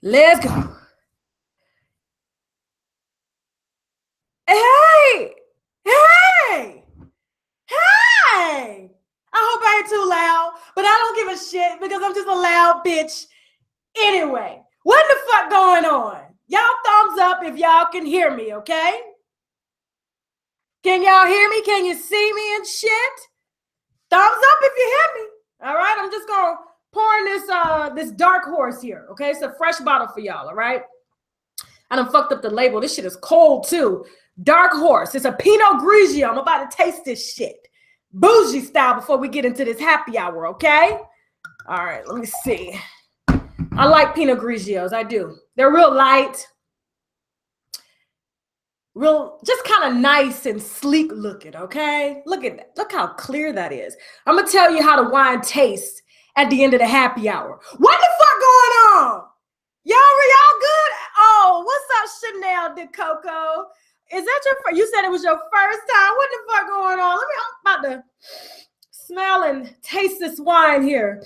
Let's go. Hey! Hey! Hey! I hope I ain't too loud, but I don't give a shit because I'm just a loud bitch. Anyway, what the fuck going on? Y'all thumbs up if y'all can hear me, okay? Can y'all hear me? Can you see me and shit? Thumbs up if you hear me. All right, I'm just gonna pour in this dark horse here, okay? It's a fresh bottle for y'all, all right? I done fucked up the label. This shit is cold too. Dark horse. It's a Pinot Grigio. I'm about to taste this shit. Bougie style before we get into this happy hour, okay? All right, let me see. I like Pinot Grigios. I do. They're real light. Real, just kind of nice and sleek looking, okay? Look at that. Look how clear that is. I'm going to tell you how the wine tastes at the end of the happy hour. What the fuck going on? Y'all good? Oh, what's up, Chanel de Coco? Is that your first? You said it was your first time. What the fuck going on? I'm about to smell and taste this wine here.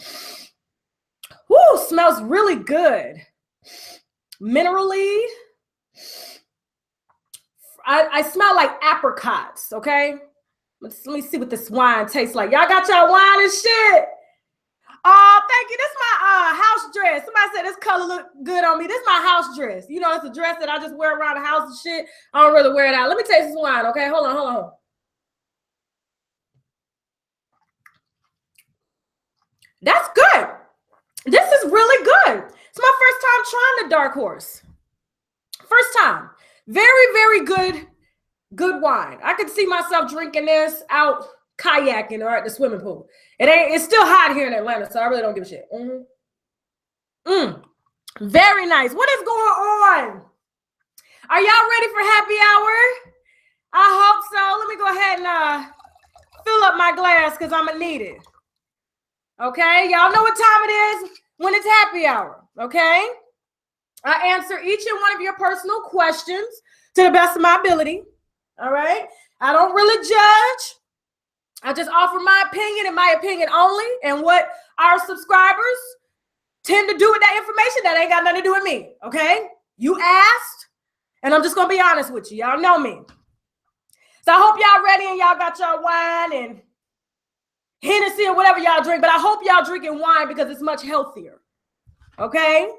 Woo, smells really good. Minerally. I smell like apricots, okay? Let me see what this wine tastes like. Y'all got y'all wine and shit? Oh, thank you. This is my house dress. Somebody said this color look good on me. This is my house dress. You know, it's a dress that I just wear around the house and shit. I don't really wear it out. Let me taste this wine, okay? Hold on. That's good. This is really good. It's my first time trying the Dark Horse. First time. Very, very good wine. I could see myself drinking this out kayaking or at the swimming pool. It's still hot here in Atlanta, so I really don't give a shit. Very nice. What is going on? Are y'all ready for happy hour? I hope so. Let me go ahead and fill up my glass because I'm gonna need it. Okay, y'all know what time it is when it's happy hour. Okay, I answer each and one of your personal questions to the best of my ability. All right, I don't really judge. I just offer my opinion and my opinion only, and what our subscribers tend to do with that information that ain't got nothing to do with me, okay? You asked, and I'm just gonna be honest with you. Y'all know me. So I hope y'all ready and y'all got your wine and Hennessy or whatever y'all drink, but I hope y'all drinking wine because it's much healthier, okay?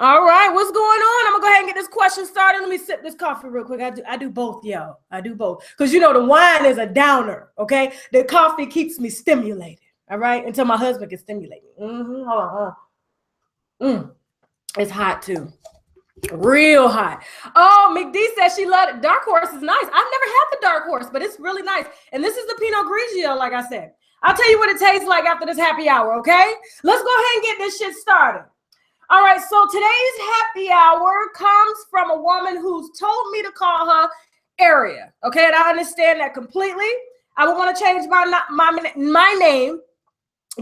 All right, what's going on? I'm gonna go ahead and get this question started. Let me sip this coffee real quick. I do both, y'all. I do both. Because you know the wine is a downer, okay? The coffee keeps me stimulated, all right? Until my husband can stimulate me. Hold on. It's hot too. Real hot. Oh, McD says she loved it. Dark Horse is nice. I've never had the Dark Horse, but it's really nice. And this is the Pinot Grigio, like I said. I'll tell you what it tastes like after this happy hour, okay? Let's go ahead and get this shit started. All right, so today's happy hour comes from a woman who's told me to call her Area. Okay, and I understand that completely. I would want to change my name,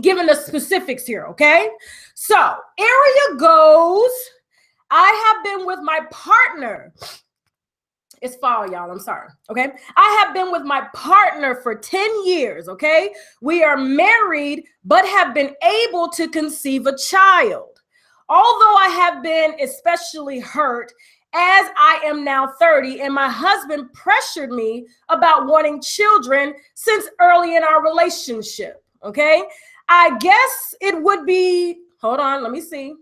given the specifics here. Okay, so Area goes. I have been with my partner. It's fall, y'all. I'm sorry. Okay, I have been with my partner for 10 years. Okay, we are married, but have been able to conceive a child. Although I have been especially hurt as I am now 30 and my husband pressured me about wanting children since early in our relationship, okay? I guess it would be, hold on, let me see.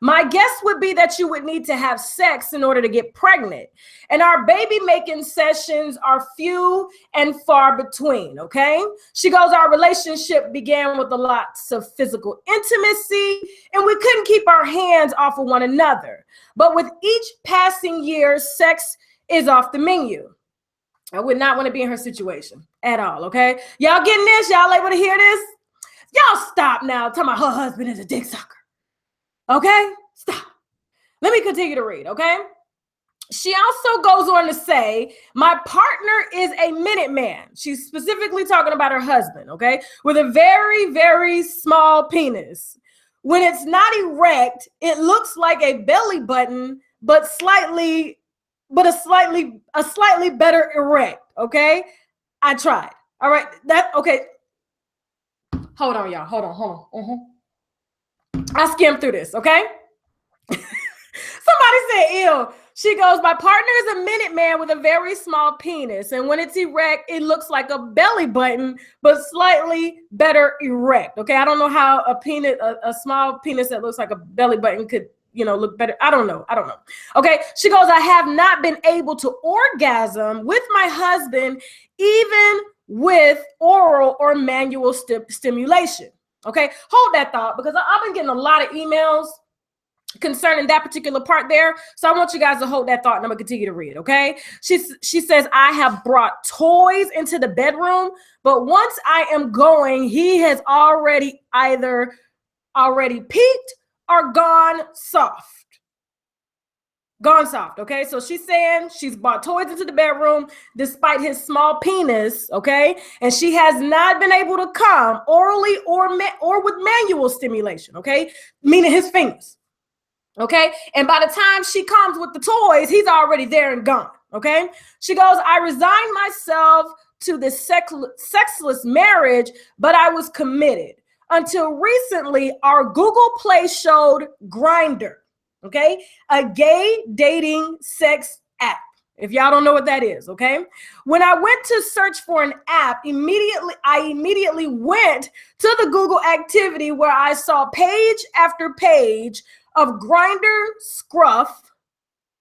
My guess would be that you would need to have sex in order to get pregnant. And our baby making sessions are few and far between, okay? She goes, our relationship began with a lots of physical intimacy and we couldn't keep our hands off of one another. But with each passing year, sex is off the menu. I would not want to be in her situation at all, okay? Y'all getting this? Y'all able to hear this? Y'all stop now talking about her husband is a dick sucker. Okay, stop. Let me continue to read, okay? She also goes on to say, my partner is a minute man. She's specifically talking about her husband, okay? With a very, very small penis. When it's not erect, it looks like a belly button, but a slightly better erect, okay? I tried, all right? Okay. Hold on, y'all, hold on. I skimmed through this, okay? Somebody said, ew. She goes, my partner is a minute man with a very small penis. And when it's erect, it looks like a belly button, but slightly better erect. Okay. I don't know how a penis, a small penis that looks like a belly button could, look better. I don't know. Okay. She goes, I have not been able to orgasm with my husband, even with oral or manual stimulation. Okay. Hold that thought, because I've been getting a lot of emails concerning that particular part there. So I want you guys to hold that thought, and I'm gonna continue to read, okay? She says, I have brought toys into the bedroom, but once I am going, he has already either peaked or gone soft. Okay? So she's saying she's brought toys into the bedroom despite his small penis, okay? And she has not been able to come orally or with manual stimulation, okay? Meaning his fingers. Okay. And by the time she comes with the toys, he's already there and gone. Okay. She goes, I resigned myself to this sexless marriage, but I was committed until recently. Our Google Play showed Grindr. Okay. A gay dating sex app. If y'all don't know what that is. Okay. When I went to search for an app, I immediately went to the Google activity where I saw page after page of Grindr scruff,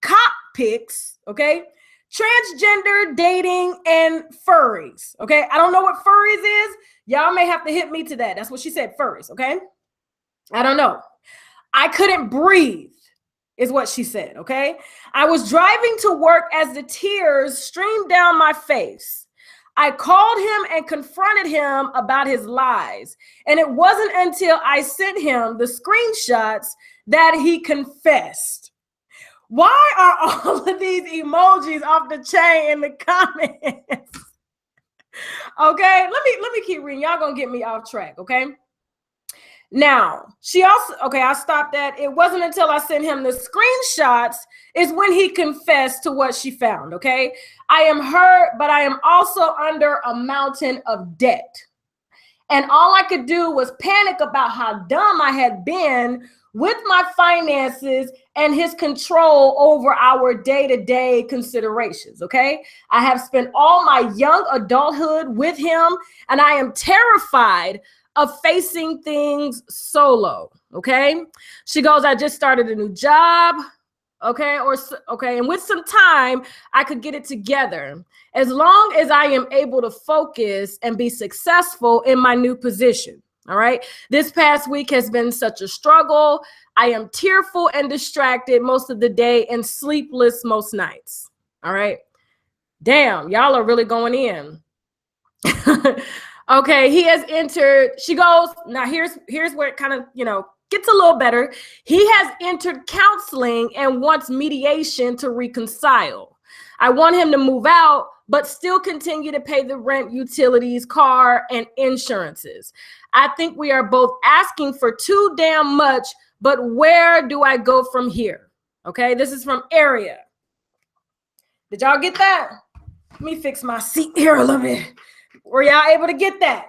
cop pics, okay, transgender dating, and furries, okay? I don't know what furries is. Y'all may have to hit me to that. That's what she said, furries, okay? I don't know. I couldn't breathe, is what she said, okay? I was driving to work as the tears streamed down my face. I called him and confronted him about his lies. And it wasn't until I sent him the screenshots that he confessed. Why are all of these emojis off the chain in the comments? Okay, let me keep reading. Y'all gonna get me off track, okay? Now, she also, okay, I stopped that. It wasn't until I sent him the screenshots is when he confessed to what she found, okay? I am hurt, but I am also under a mountain of debt. And all I could do was panic about how dumb I had been with my finances and his control over our day-to-day considerations, okay? I have spent all my young adulthood with him, and I am terrified of facing things solo, okay? She goes, I just started a new job, okay? And with some time, I could get it together as long as I am able to focus and be successful in my new position. All right. This past week has been such a struggle. I am tearful and distracted most of the day and sleepless most nights. All right. Damn, y'all are really going in. Okay. He has entered. She goes, now here's where it kind of, gets a little better. He has entered counseling and wants mediation to reconcile. I want him to move out, but still continue to pay the rent, utilities, car, and insurances. I think we are both asking for too damn much, but where do I go from here? Okay, this is from Area. Did y'all get that? Let me fix my seat here a little bit. Were y'all able to get that?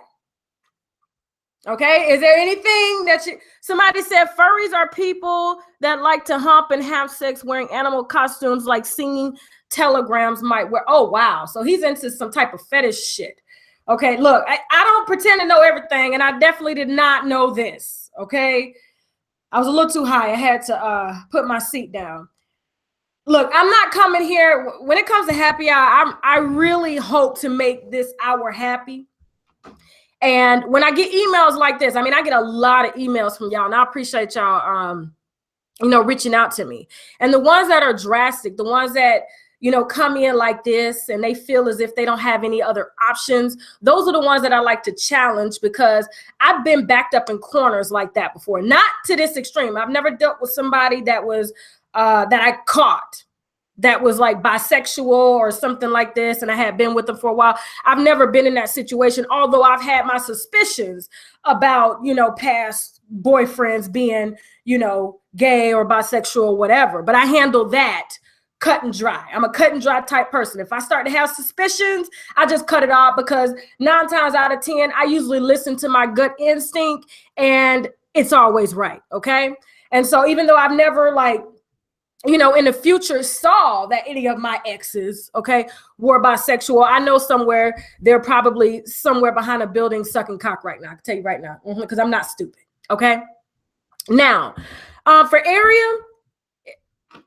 Okay, is there anything that somebody said furries are people that like to hump and have sex wearing animal costumes like singing telegrams might wear. Oh, wow. So he's into some type of fetish shit. Okay, look, I don't pretend to know everything, and I definitely did not know this, okay? I was a little too high. I had to put my seat down. Look, I'm not coming here. When it comes to happy hour, I really hope to make this hour happy. And when I get emails like this, I mean, I get a lot of emails from y'all, and I appreciate y'all, reaching out to me. And the ones that are drastic, the ones that, come in like this and they feel as if they don't have any other options, those are the ones that I like to challenge, because I've been backed up in corners like that before. Not to this extreme. I've never dealt with somebody that was, that I caught, that was like bisexual or something like this, and I had been with them for a while. I've never been in that situation, although I've had my suspicions about, past boyfriends being, gay or bisexual or whatever. But I handle that cut and dry. I'm a cut and dry type person. If I start to have suspicions, I just cut it off, because 9 times out of 10, I usually listen to my gut instinct and it's always right. Okay. And so even though I've never like, you know, in the future saw that any of my exes, okay, were bisexual, I know somewhere they're probably somewhere behind a building sucking cock right now. I can tell you right now, because I'm not stupid, okay? Now, for Aria,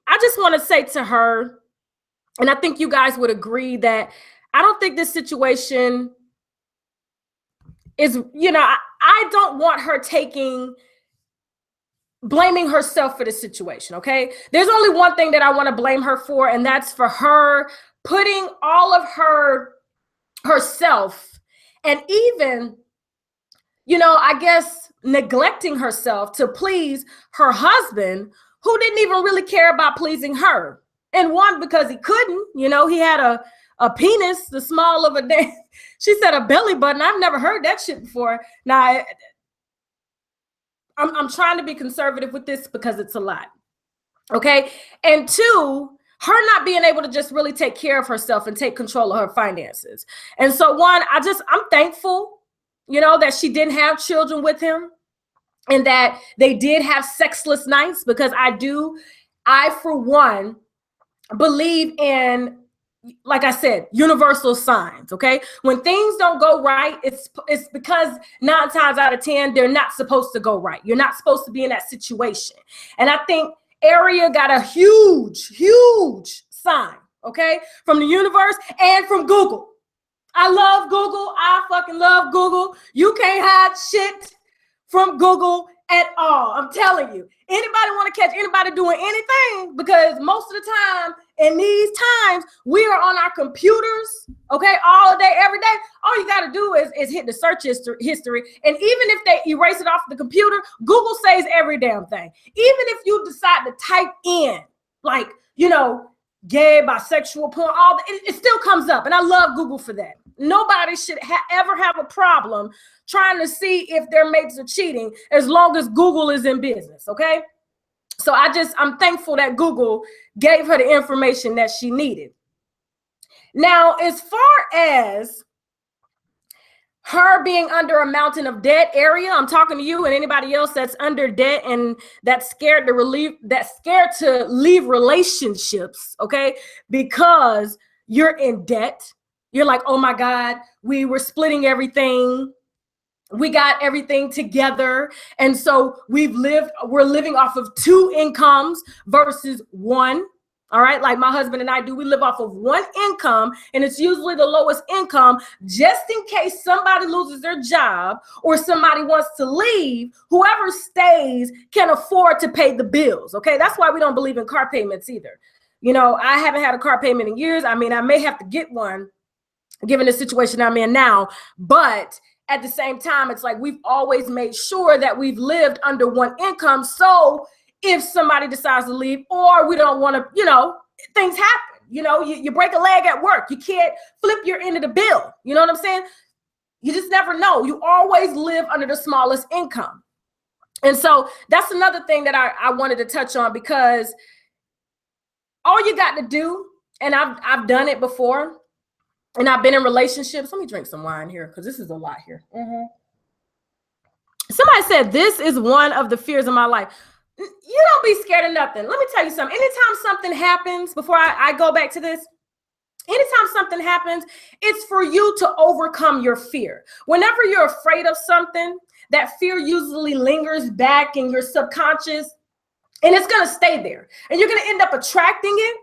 I just want to say to her, and I think you guys would agree that I don't think this situation is, you know, I don't want her blaming herself for the situation, okay? There's only one thing that I want to blame her for, and that's for her putting all of herself and even, you know, I guess neglecting herself to please her husband, who didn't even really care about pleasing her. And one, because he couldn't, you know, he had a penis the small of a damn, she said a belly button. I've never heard that shit before. Now, I'm trying to be conservative with this because it's a lot, okay? And two, her not being able to just really take care of herself and take control of her finances. And so one, I'm thankful, you know, that she didn't have children with him and that they did have sexless nights, because I for one believe in, like I said, universal signs, okay? When things don't go right, it's because 9 times out of 10, they're not supposed to go right. You're not supposed to be in that situation. And I think Aria got a huge, huge sign, okay? From the universe and from Google. I love Google. I fucking love Google. You can't hide shit from Google at all. I'm telling you. Anybody want to catch anybody doing anything? Because most of the time, in these times, we are on our computers, okay, all day, every day. All you got to do is hit the search history. And even if they erase it off the computer, Google saves every damn thing. Even if you decide to type in, like, you know, gay, bisexual, porn, it still comes up. And I love Google for that. Nobody should ever have a problem trying to see if their mates are cheating as long as Google is in business, okay? So I'm thankful that Google gave her the information that she needed. Now, as far as her being under a mountain of debt, Aria, I'm talking to you and anybody else that's under debt and that's scared to leave relationships, okay? Because you're in debt. You're like, oh my God, we were splitting everything. We got everything together. And so we're living off of 2 incomes versus 1. All right. Like my husband and I do, we live off of 1 income, and it's usually the lowest income, just in case somebody loses their job or somebody wants to leave. Whoever stays can afford to pay the bills. Okay. That's why we don't believe in car payments either. You know, I haven't had a car payment in years. I mean, I may have to get one given the situation I'm in now, but at the same time, it's like we've always made sure that we've lived under 1 income. So if somebody decides to leave, or we don't want to, you know, things happen. You know, you break a leg at work. You can't flip your end of the bill. You know what I'm saying? You just never know. You always live under the smallest income. And so that's another thing that I wanted to touch on, because all you got to do, and I've done it before, and I've been in relationships. Let me drink some wine here, because this is a lot here. Somebody said, this is one of the fears of my life. You don't be scared of nothing. Let me tell you something. Anytime something happens, before I go back to this, anytime something happens, it's for you to overcome your fear. Whenever you're afraid of something, that fear usually lingers back in your subconscious, and it's going to stay there. And you're going to end up attracting it.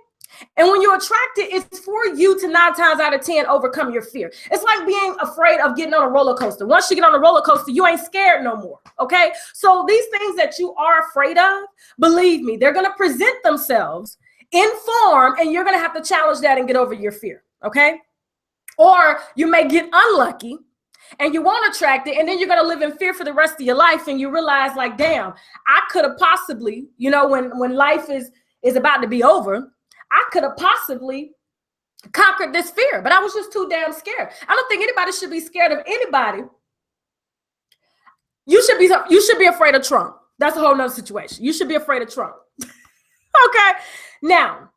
And when you attract it, it's for you to 9 times out of 10 overcome your fear. It's like being afraid of getting on a roller coaster. Once you get on a roller coaster, you ain't scared no more. Okay. So these things that you are afraid of, believe me, they're going to present themselves in form, and you're going to have to challenge that and get over your fear. Okay. Or you may get unlucky and you won't attract it, and then you're going to live in fear for the rest of your life. And you realize, like, damn, I could have possibly, you know, when life is about to be over, I could have possibly conquered this fear, but I was just too damn scared. I don't think anybody should be scared of anybody. You should be afraid of Trump. That's a whole nother situation. You should be afraid of Trump. Okay. Now,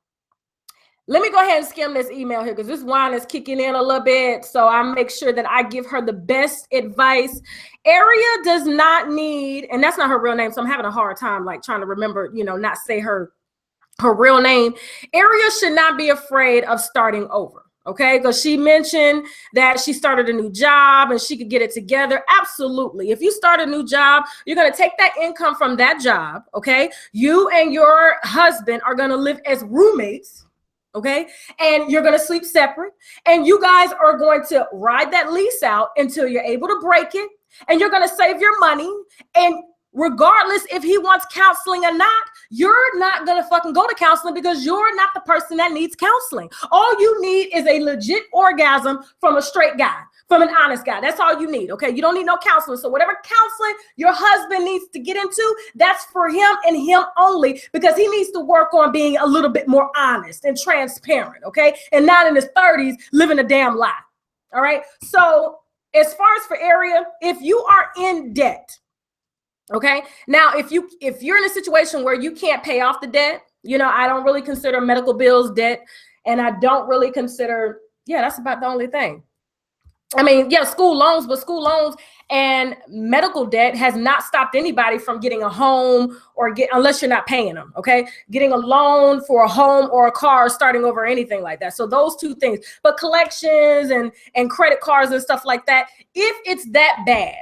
Let me go ahead and skim this email here because this wine is kicking in a little bit. So I make sure that I give her the best advice. Aria does not need, and that's not her real name. So I'm having a hard time like trying to remember, not say her real name. Aria should not be afraid of starting over. Okay, because she mentioned that she started a new job and she could get it together. Absolutely. If you start a new job, you're going to take that income from that job. Okay, you and your husband are going to live as roommates. Okay, and you're going to sleep separate, and you guys are going to ride that lease out until you're able to break it, and you're going to save your money. And regardless if he wants counseling or not, you're not going to fucking go to counseling because you're not the person that needs counseling. All you need is a legit orgasm from a straight guy, from an honest guy. That's all you need, okay? You don't need no counseling. So whatever counseling your husband needs to get into, that's for him and him only, because he needs to work on being a little bit more honest and transparent, okay? And not in his 30s living a damn lie, all right? So as far as for Aria, if you are in debt, okay. Now, if you're in a situation where you can't pay off the debt, I don't really consider medical bills debt, and I don't really consider, that's about the only thing. I mean, school loans, but school loans and medical debt has not stopped anybody from getting a home unless you're not paying them. Okay. Getting a loan for a home or a car, starting over, anything like that. So those two things, but collections and credit cards and stuff like that, if it's that bad,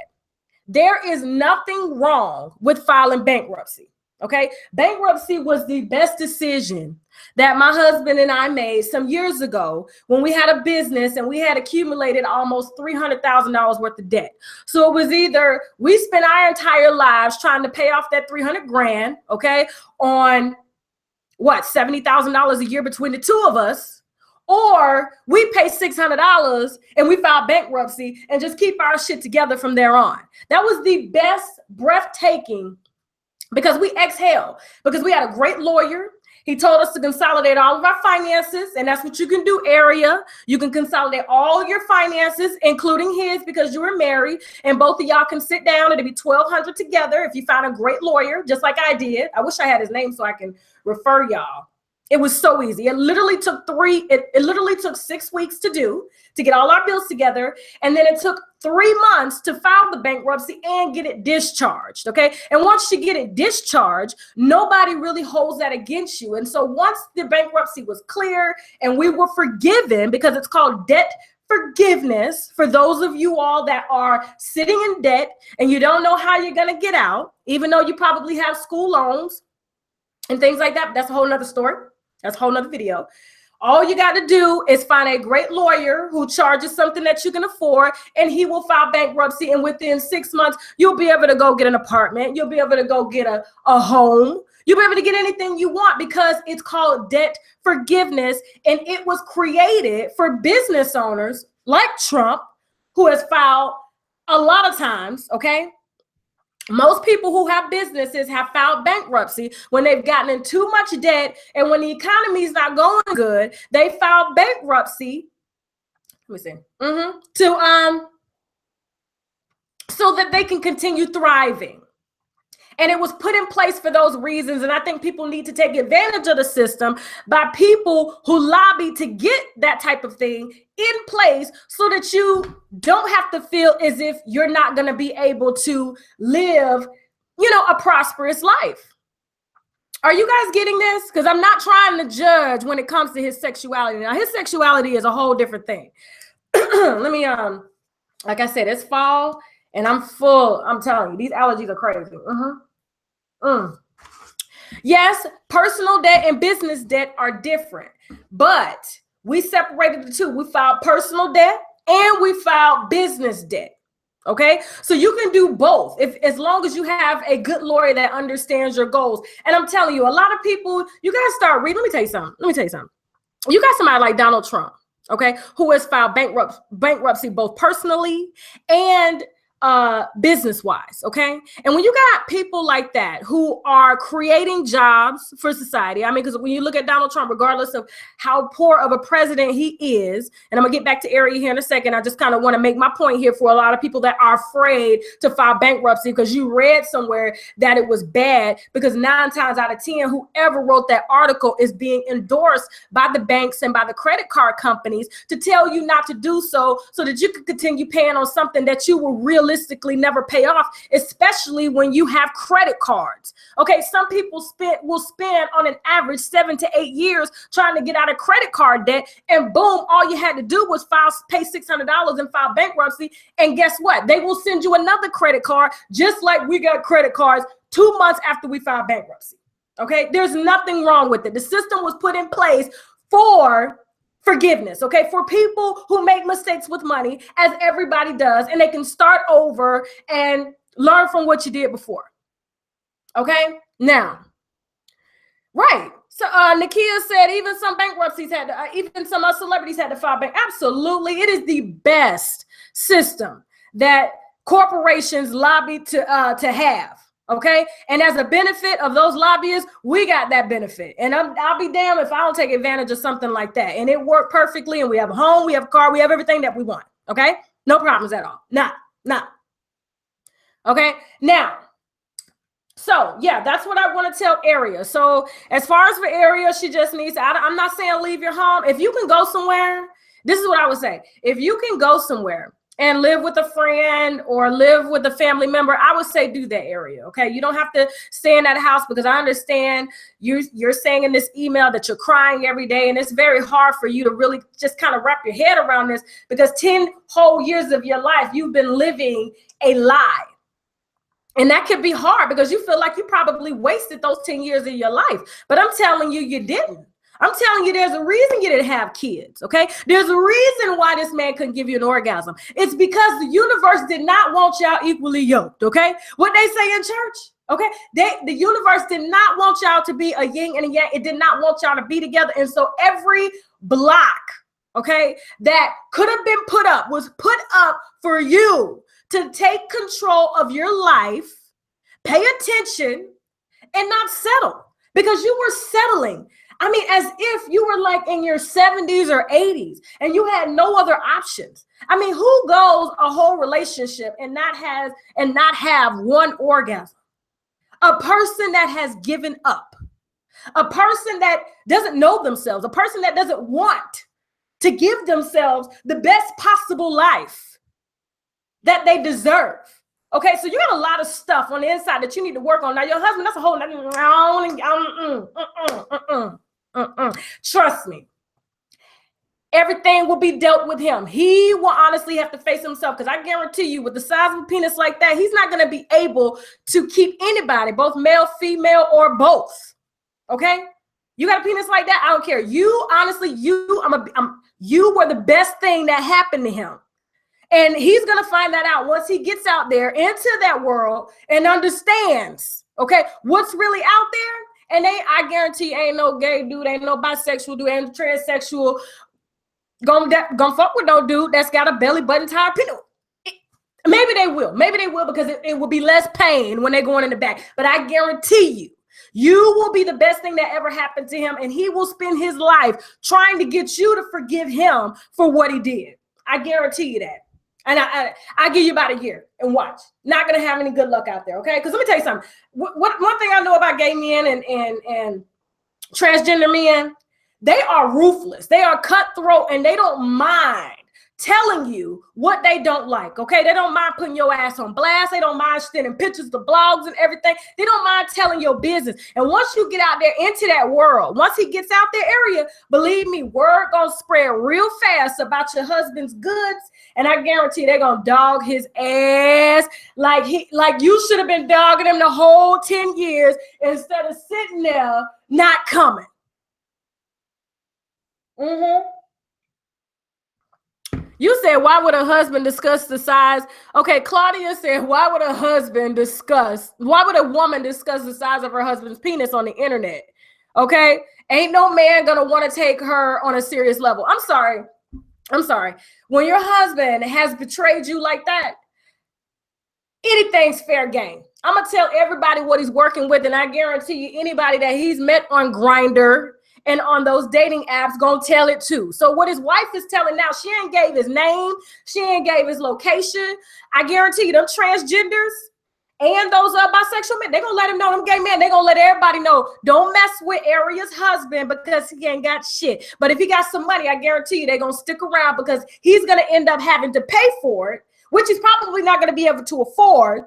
there is nothing wrong with filing bankruptcy, okay? Bankruptcy was the best decision that my husband and I made some years ago when we had a business and we had accumulated almost $300,000 worth of debt. So it was either we spent our entire lives trying to pay off that $300,000, okay, on what, $70,000 a year between the two of us, or we pay $600 and we file bankruptcy and just keep our shit together from there on. That was the best, breathtaking, because we exhaled, because we had a great lawyer. He told us to consolidate all of our finances, and that's what you can do, Aria. You can consolidate all your finances, including his, because you were married, and both of y'all can sit down. It'll be $1,200 together if you find a great lawyer, just like I did. I wish I had his name so I can refer y'all. It was so easy. It literally took 6 weeks to get all our bills together. And then it took 3 months to file the bankruptcy and get it discharged. Okay. And once you get it discharged, nobody really holds that against you. And so once the bankruptcy was clear and we were forgiven, because it's called debt forgiveness, for those of you all that are sitting in debt and you don't know how you're going to get out, even though you probably have school loans and things like that. That's a whole nother story. That's a whole nother video. All you got to do is find a great lawyer who charges something that you can afford, and he will file bankruptcy. And within 6 months, you'll be able to go get an apartment. You'll be able to go get a home. You'll be able to get anything you want, because it's called debt forgiveness. And it was created for business owners like Trump, who has filed a lot of times, okay? Most people who have businesses have filed bankruptcy when they've gotten in too much debt, and when the economy is not going good, they file bankruptcy. Let me see. So that they can continue thriving. And it was put in place for those reasons. And I think people need to take advantage of the system by people who lobby to get that type of thing in place, so that you don't have to feel as if you're not going to be able to live, a prosperous life. Are you guys getting this? Because I'm not trying to judge when it comes to his sexuality. Now, his sexuality is a whole different thing. Let me, like I said, it's fall. And I'm full. I'm telling you, these allergies are crazy. Yes, personal debt and business debt are different, but we separated the two. We filed personal debt and we filed business debt. Okay, so you can do both as long as you have a good lawyer that understands your goals. And I'm telling you, a lot of people, you gotta start reading. Let me tell you something. You got somebody like Donald Trump, okay, who has filed bankruptcy both personally and business wise. Okay. And when you got people like that who are creating jobs for society, I mean, because when you look at Donald Trump, regardless of how poor of a president he is, and I'm gonna get back to area here in a second, I just kind of want to make my point here for a lot of people that are afraid to file bankruptcy because you read somewhere that it was bad, because 9 times out of 10, whoever wrote that article is being endorsed by the banks and by the credit card companies to tell you not to do so that you can continue paying on something that you will realistically never pay off, especially when you have credit cards. Okay, some people will spend on an average 7 to 8 years trying to get out of credit card debt, and boom, all you had to do was pay $600 and file bankruptcy, and guess what? They will send you another credit card, just like we got credit cards 2 months after we filed bankruptcy. Okay, there's nothing wrong with it. The system was put in place for forgiveness, okay, for people who make mistakes with money, as everybody does, and they can start over and learn from what you did before. Okay, now, right. So Nakia said even some bankruptcies had to, even some celebrities had to file bank. Absolutely, it is the best system that corporations lobby to have. Okay. And as a benefit of those lobbyists, we got that benefit. And I'll be damned if I don't take advantage of something like that. And it worked perfectly. And we have a home, we have a car, we have everything that we want. Okay. No problems at all. Not. Okay. Now, so yeah, that's what I want to tell Aria. So as far as for Aria, she just needs, I'm not saying leave your home. If you can go somewhere, this is what I would say. If you can go somewhere and live with a friend or live with a family member, I would say do that area. Okay. You don't have to stay in that house, because I understand you're saying in this email that you're crying every day. And it's very hard for you to really just kind of wrap your head around this, because 10 whole years of your life, you've been living a lie. And that can be hard because you feel like you probably wasted those 10 years of your life. But I'm telling you, you didn't. I'm telling you, there's a reason you didn't have kids, okay? There's a reason why this man couldn't give you an orgasm. It's because the universe did not want y'all equally yoked, okay? What they say in church, okay? The universe did not want y'all to be a yin and a yang. It did not want y'all to be together. And so every block, okay, that could have been put up was put up for you to take control of your life, pay attention, and not settle, because you were settling. I mean, as if you were like in your 70s or 80s and you had no other options. I mean, who goes a whole relationship and not have one orgasm? A person that has given up, a person that doesn't know themselves, a person that doesn't want to give themselves the best possible life that they deserve. Okay, so you got a lot of stuff on the inside that you need to work on. Now, your husband, that's a whole trust me, everything will be dealt with him. He will honestly have to face himself, because I guarantee you, with the size of a penis like that, he's not going to be able to keep anybody, both male, female, or both. Okay, you got a penis like that, I don't care. You honestly, you were the best thing that happened to him. And he's going to find that out once he gets out there into that world and understands, okay, what's really out there. And I guarantee ain't no gay dude, ain't no bisexual dude, ain't no transsexual gonna fuck with no dude that's got a belly button tied penis. Maybe they will, because it will be less pain when they're going in the back. But I guarantee you will be the best thing that ever happened to him. And he will spend his life trying to get you to forgive him for what he did. I guarantee you that. And I give you about a year and watch. Not gonna have any good luck out there, okay? Because let me tell you something. One thing I know about gay men and transgender men, they are ruthless. They are cutthroat, and they don't mind telling you what they don't like, okay? They don't mind putting your ass on blast. They don't mind sending pictures to blogs and everything. They don't mind telling your business. And once you get out there into that world, once he gets out there area, believe me, word gonna spread real fast about your husband's goods. And I guarantee they're gonna dog his ass like you should have been dogging him the whole 10 years instead of sitting there not coming. You said, why would a husband discuss the size? Okay, Claudia said, why would a woman discuss the size of her husband's penis on the internet? Okay, ain't no man gonna want to take her on a serious level. I'm sorry. When your husband has betrayed you like that, anything's fair game. I'm going to tell everybody what he's working with, and I guarantee you anybody that he's met on Grindr and on those dating apps gonna tell it too. So what his wife is telling now, she ain't gave his name, she ain't gave his location. I guarantee you them transgenders and those bisexual men, they gonna let him know, them gay men, they gonna let everybody know, don't mess with Aria's husband because he ain't got shit. But if he got some money, I guarantee you they gonna stick around because he's gonna end up having to pay for it, which he's probably not gonna be able to afford,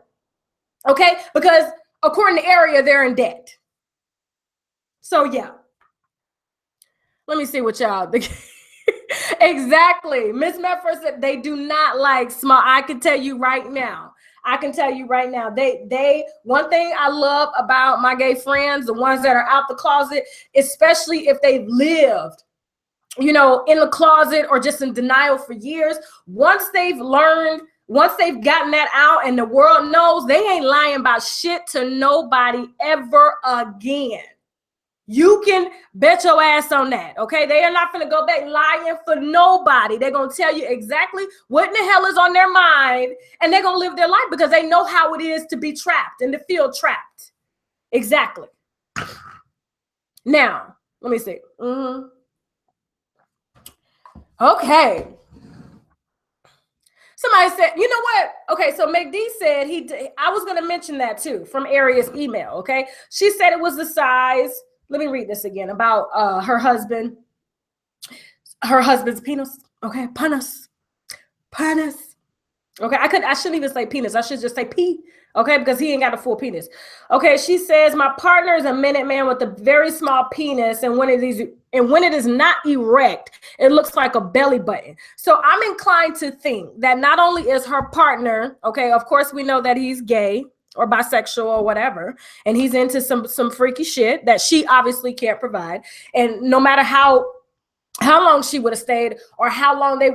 okay? Because according to Aria, they're in debt. So yeah. Let me see what y'all think. Exactly. Miss Medford said they do not like small. I can tell you right now. They one thing I love about my gay friends, the ones that are out the closet, especially if they've lived, you know, in the closet or just in denial for years, once they've learned, once they've gotten that out and the world knows, they ain't lying about shit to nobody ever again. You can bet your ass on that, okay? They are not going to go back lying for nobody. They're going to tell you exactly what in the hell is on their mind, and they're going to live their life because they know how it is to be trapped and to feel trapped. Exactly. Now, let me see. Okay. Somebody said, you know what? Okay, so McD said I was going to mention that too from Aria's email, okay? She said it was the size. Let me read this again about her husband's penis. Okay, penis. Okay, I shouldn't even say penis. I should just say P. Okay, because he ain't got a full penis. Okay, she says my partner is a minute man with a very small penis, and when it is not erect, it looks like a belly button. So I'm inclined to think that not only is her partner, okay, of course we know that he's gay or bisexual or whatever, and he's into some freaky shit that she obviously can't provide. And no matter how long she would have stayed or how long they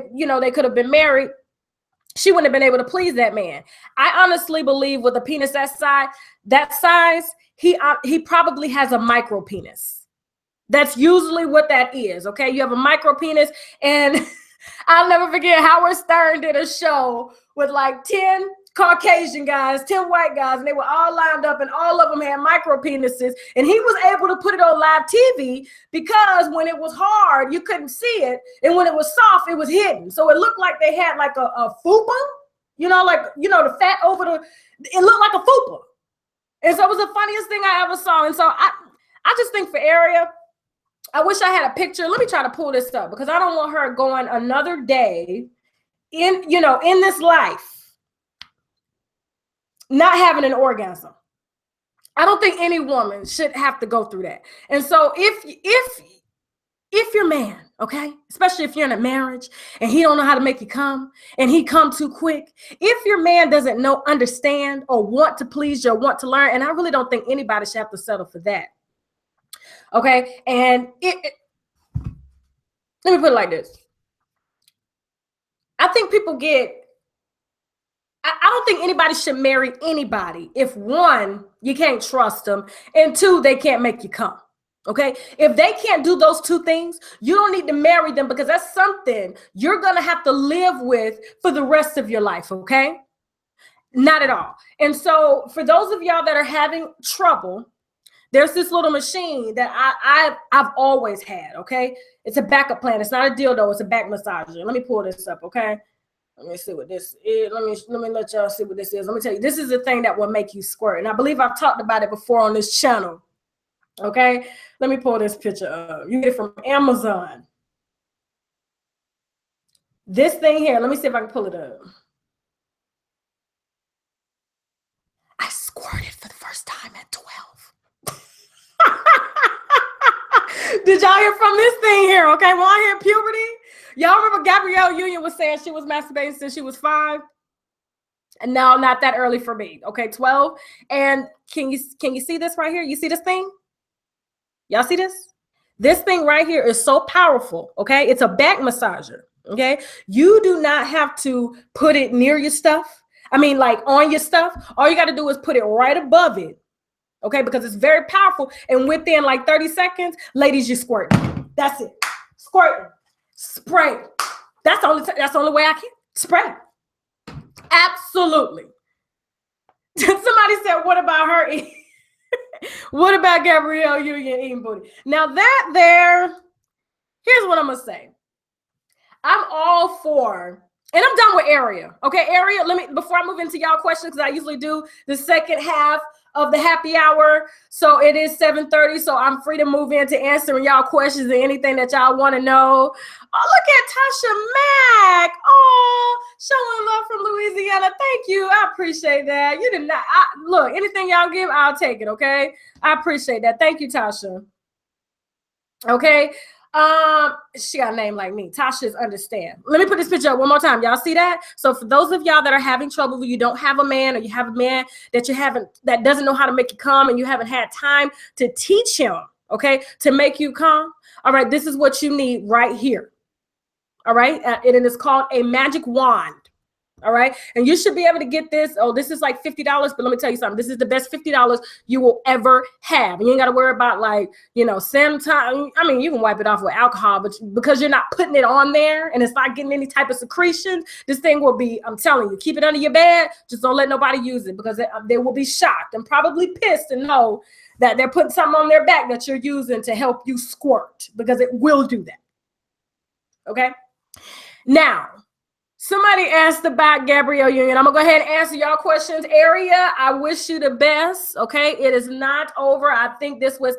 could have been married, she wouldn't have been able to please that man. I honestly believe with a penis that size, he probably has a micro penis. That's usually what that is, okay? You have a micro penis, and I'll never forget Howard Stern did a show with like 10 Caucasian guys, 10 white guys, and they were all lined up, and all of them had micro penises, and he was able to put it on live TV because when it was hard, you couldn't see it, and when it was soft, it was hidden. So it looked like they had like a fupa, the fat over it looked like a fupa. And so it was the funniest thing I ever saw. And so I just think for Aria, I wish I had a picture. Let me try to pull this up because I don't want her going another day in this life not having an orgasm. I don't think any woman should have to go through that. And so if your man, okay, especially if you're in a marriage and he don't know how to make you come and he come too quick, if your man doesn't understand or want to please you or want to learn, and I really don't think anybody should have to settle for that. Okay, and let me put it like this. I think I don't think anybody should marry anybody if one, you can't trust them, and two, they can't make you come. Okay, if they can't do those two things, you don't need to marry them because that's something you're gonna have to live with for the rest of your life. Okay, not at all. And so for those of y'all that are having trouble, there's this little machine that I've always had. Okay, it's a backup plan. It's not a dildo. It's a back massager. Let me pull this up. Okay. Let me see what this is. Let me let y'all see what this is. Let me tell you, this is the thing that will make you squirt. And I believe I've talked about it before on this channel. Okay, let me pull this picture up. You get it from Amazon. This thing here, let me see if I can pull it up. I squirted for the first time at 12. Did y'all hear from this thing here? Okay, when I hit puberty, y'all remember Gabrielle Union was saying she was masturbating since she was 5? And no, not that early for me. Okay, 12. And can you see this right here? You see this thing? Y'all see this? This thing right here is so powerful. Okay, it's a back massager. Okay, you do not have to put it near your stuff. I mean, like on your stuff. All you got to do is put it right above it. Okay, because it's very powerful. And within like 30 seconds, ladies, you squirt. That's it. Squirting. Spray. That's the only way I can spray. Absolutely. Somebody said, what about her? What about Gabrielle Union eating booty? Now that there, here's what I'm gonna say. I'm all for, and I'm done with area. Okay, area. Let me, before I move into y'all questions, because I usually do the second half of the happy hour. So it is 7:30. So I'm free to move into answering y'all questions and anything that y'all want to know. Oh, look at Tasha Mack. Oh, showing love from Louisiana. Thank you. I appreciate that. You did not look, anything y'all give, I'll take it. Okay. I appreciate that. Thank you, Tasha. Okay. She got a name like me. Tasha's understand. Let me put this picture up one more time. Y'all see that? So for those of y'all that are having trouble, where you don't have a man, or you have a man that that doesn't know how to make you come, and you haven't had time to teach him, okay, to make you come. All right, this is what you need right here. All right, and it is called a magic wand. All right. And you should be able to get this. Oh, this is like $50. But let me tell you something. This is the best $50 you will ever have. And you ain't got to worry about, like, you know, sanitize. I mean, you can wipe it off with alcohol, but because you're not putting it on there and it's not getting any type of secretion, this thing will be, I'm telling you, keep it under your bed. Just don't let nobody use it, because they will be shocked and probably pissed to know that they're putting something on their back that you're using to help you squirt, because it will do that. Okay. Now, somebody asked about Gabrielle Union. I'm going to go ahead and answer y'all questions. Area, I wish you the best, okay? It is not over. I think this was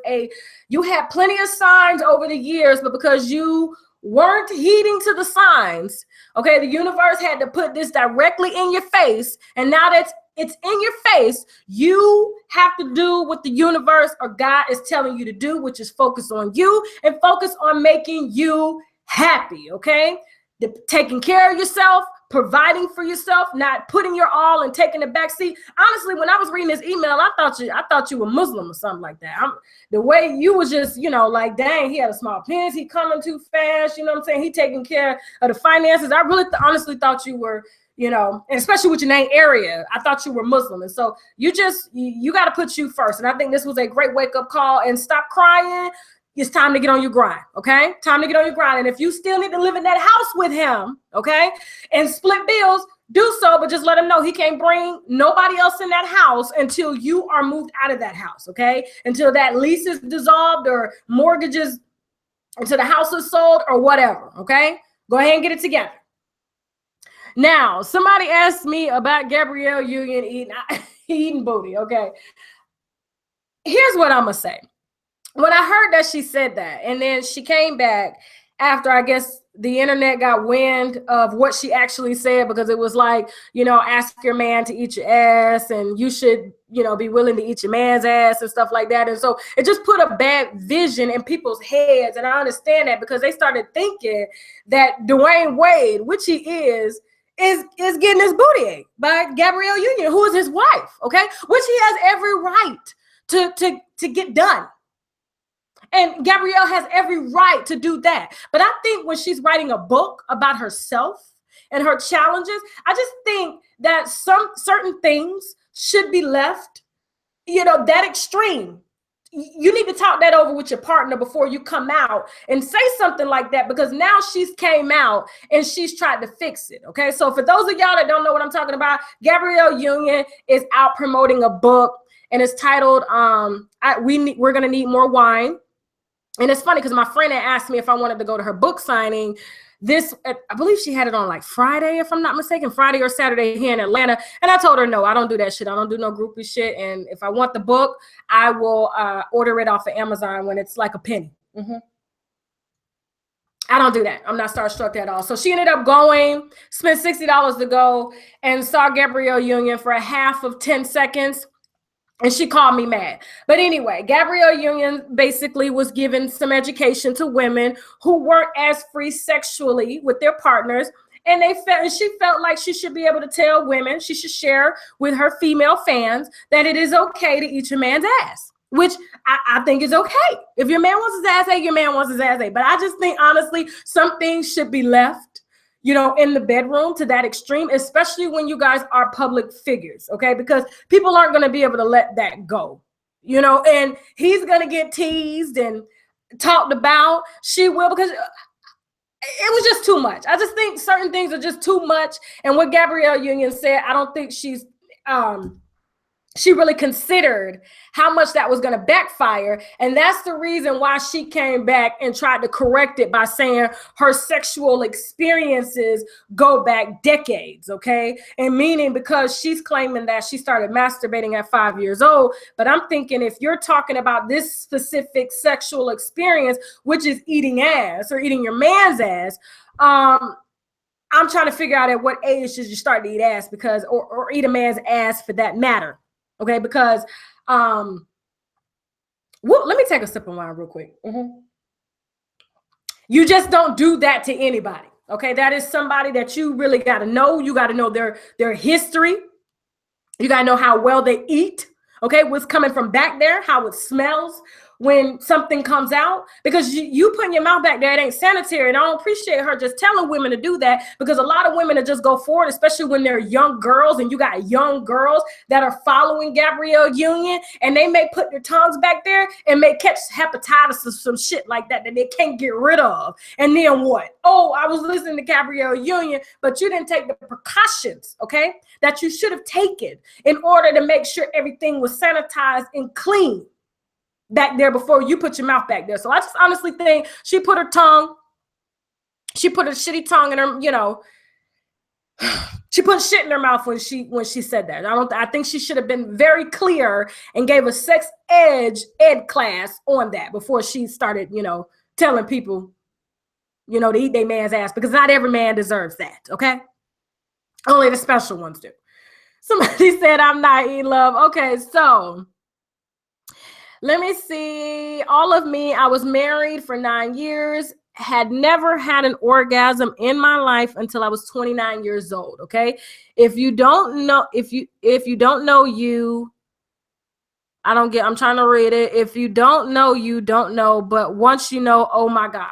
you had plenty of signs over the years, but because you weren't heeding to the signs, okay, the universe had to put this directly in your face, and now that it's in your face, you have to do what the universe or God is telling you to do, which is focus on you and focus on making you happy, okay? Taking care of yourself, providing for yourself, not putting your all and taking the back seat. Honestly, when I was reading this email, I thought you were Muslim or something like that. The way you was just, you know, like, dang, he had a small penis, he coming too fast, you know what I'm saying? He taking care of the finances. I really honestly thought you were, you know, and especially with your name Area, I thought you were Muslim. And so you got to put you first. And I think this was a great wake-up call. And stop crying. It's time to get on your grind, okay? Time to get on your grind. And if you still need to live in that house with him, okay, and split bills, do so, but just let him know he can't bring nobody else in that house until you are moved out of that house, okay? Until that lease is dissolved or mortgages, until the house is sold or whatever, okay? Go ahead and get it together. Now, somebody asked me about Gabrielle Union eating booty, okay? Here's what I'm going to say. When I heard that she said that, and then she came back after, I guess, the internet got wind of what she actually said, because it was like, you know, ask your man to eat your ass, and you should, you know, be willing to eat your man's ass and stuff like that. And so it just put a bad vision in people's heads. And I understand that, because they started thinking that Dwayne Wade, which he is getting his booty ate by Gabrielle Union, who is his wife, okay? Which he has every right to get done. And Gabrielle has every right to do that. But I think when she's writing a book about herself and her challenges, I just think that some certain things should be left, you know, that extreme. You need to talk that over with your partner before you come out and say something like that, because now she's came out and she's tried to fix it. Okay. So for those of y'all that don't know what I'm talking about, Gabrielle Union is out promoting a book, and it's titled, We're Gonna Need More Wine. And it's funny because my friend had asked me if I wanted to go to her book signing. I believe she had it on like Friday, if I'm not mistaken, Friday or Saturday here in Atlanta. And I told her, no, I don't do that shit. I don't do no groupie shit. And if I want the book, I will order it off of Amazon when it's like a penny. I don't do that. I'm not starstruck at all. So she ended up going, spent $60 to go, and saw Gabrielle Union for a half of 10 seconds. And she called me mad. But anyway, Gabrielle Union basically was giving some education to women who weren't as free sexually with their partners. And she felt like she should be able to tell women, she should share with her female fans that it is okay to eat your man's ass, which I think is okay. If your man wants his ass ate, your man wants his ass ate. But I just think, honestly, some things should be left, you know, in the bedroom to that extreme, especially when you guys are public figures, okay? Because people aren't going to be able to let that go, you know, and he's going to get teased and talked about. She will, because it was just too much. I just think certain things are just too much. And what Gabrielle Union said, I don't think she's she really considered how much that was going to backfire. And that's the reason why she came back and tried to correct it by saying her sexual experiences go back decades, okay? And meaning because she's claiming that she started masturbating at 5 years old. But I'm thinking if you're talking about this specific sexual experience, which is eating ass or eating your man's ass, I'm trying to figure out at what age should you start to eat ass, because, or eat a man's ass for that matter. Okay, because let me take a sip of wine real quick. You just don't do that to anybody. Okay, that is somebody that you really got to know. You got to know their history. You got to know how well they eat. Okay, what's coming from back there, how it smells when something comes out, because you putting your mouth back there, it ain't sanitary. And I don't appreciate her just telling women to do that, because a lot of women that just go forward, especially when they're young girls, and you got young girls that are following Gabrielle Union, and they may put their tongues back there and may catch hepatitis or some shit like that they can't get rid of. And then what? Oh, I was listening to Gabrielle Union, but you didn't take the precautions, okay, that you should have taken in order to make sure everything was sanitized and clean back there before you put your mouth back there. So I just honestly think she put her shitty tongue in her, you know, she put shit in her mouth when she said that. I think she should have been very clear and gave a sex ed class on that before she started, you know, telling people, you know, to eat their man's ass, because not every man deserves that. Okay. Only the special ones do. Somebody said I'm not eating love. Okay. So let me see. All of me, I was married for 9 years, had never had an orgasm in my life until I was 29 years old. Okay. If you don't know, if you don't know, I'm trying to read it. If you don't know, you don't know. But once you know, oh my God.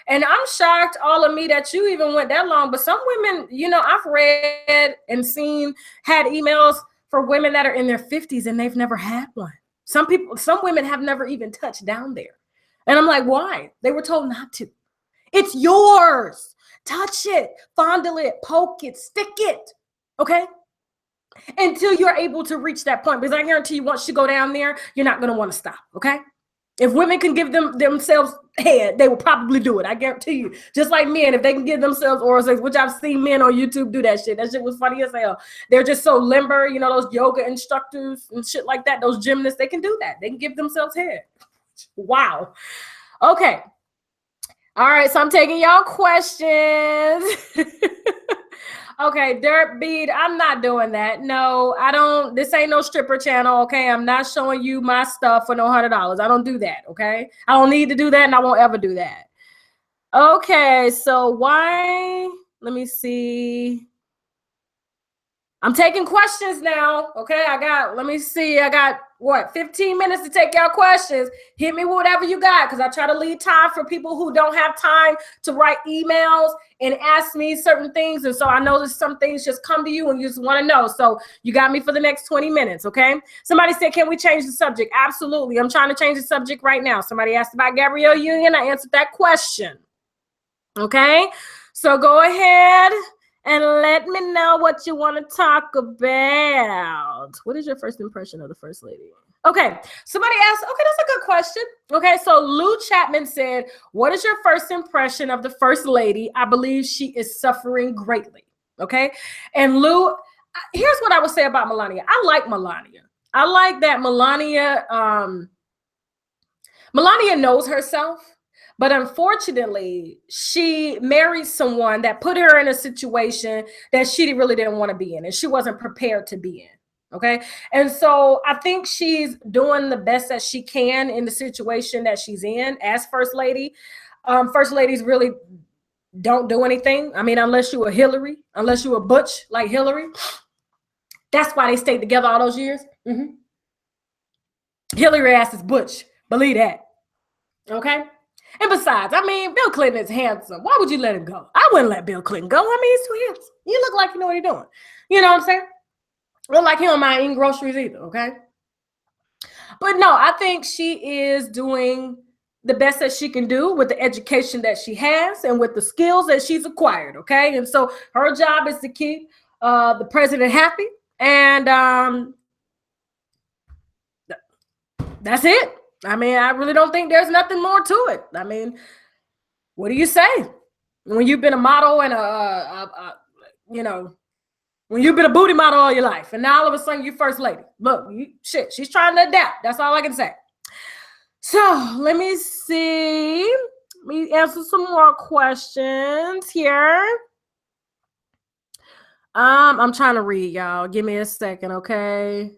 And I'm shocked, all of me, that you even went that long. But some women, you know, I've read and had emails for women that are in their 50s and they've never had one. Some women have never even touched down there. And I'm like, why? They were told not to. It's yours. Touch it, fondle it, poke it, stick it. Okay? Until you're able to reach that point. Because I guarantee you, once you go down there, you're not going to want to stop. Okay? If women can give themselves head, they will probably do it. I guarantee you. Just like men, if they can give themselves oral sex, which I've seen men on YouTube do that shit. That shit was funny as hell. They're just so limber, you know, those yoga instructors and shit like that, those gymnasts, they can do that. They can give themselves head. Wow. Okay. All right, so I'm taking y'all questions. Okay, Dirt Bead, I'm not doing that. No, I don't. This ain't no stripper channel, okay? I'm not showing you my stuff for no $100. I don't do that, okay? I don't need to do that, and I won't ever do that. Okay, so why? Let me see. I'm taking questions now, okay? I got, what, 15 minutes to take y'all questions. Hit me with whatever you got, because I try to leave time for people who don't have time to write emails and ask me certain things. And so I know that some things just come to you and you just want to know. So you got me for the next 20 minutes, okay? Somebody said, can we change the subject? Absolutely. I'm trying to change the subject right now. Somebody asked about Gabrielle Union. I answered that question, okay? So go ahead and let me know what you want to talk about. What is your first impression of the First Lady? Okay, somebody asked, okay, that's a good question. Okay, so Lou Chapman said, what is your first impression of the First Lady? I believe she is suffering greatly. Okay, and Lou, here's what I would say about Melania. I like Melania. I like that Melania knows herself. But unfortunately, she married someone that put her in a situation that she really didn't want to be in, and she wasn't prepared to be in. Okay. And so I think she's doing the best that she can in the situation that she's in as First Lady. First Ladies really don't do anything. I mean, unless you were Hillary, unless you were Butch like Hillary. That's why they stayed together all those years. Hillary ass is Butch. Believe that. Okay. And besides, I mean, Bill Clinton is handsome. Why would you let him go? I wouldn't let Bill Clinton go. I mean, he's too handsome. You look like you know what you're doing. You know what I'm saying? Look like he don't mind eating groceries either, okay? But no, I think she is doing the best that she can do with the education that she has and with the skills that she's acquired, okay? And so her job is to keep the president happy and That's it. I mean, I really don't think there's nothing more to it. I mean, what do you say when you've been a model and when you've been a booty model all your life, and now all of a sudden you're first lady? Look, she's trying to adapt. That's all I can say. So let me see. Let me answer some more questions here. I'm trying to read, y'all. Give me a second, okay?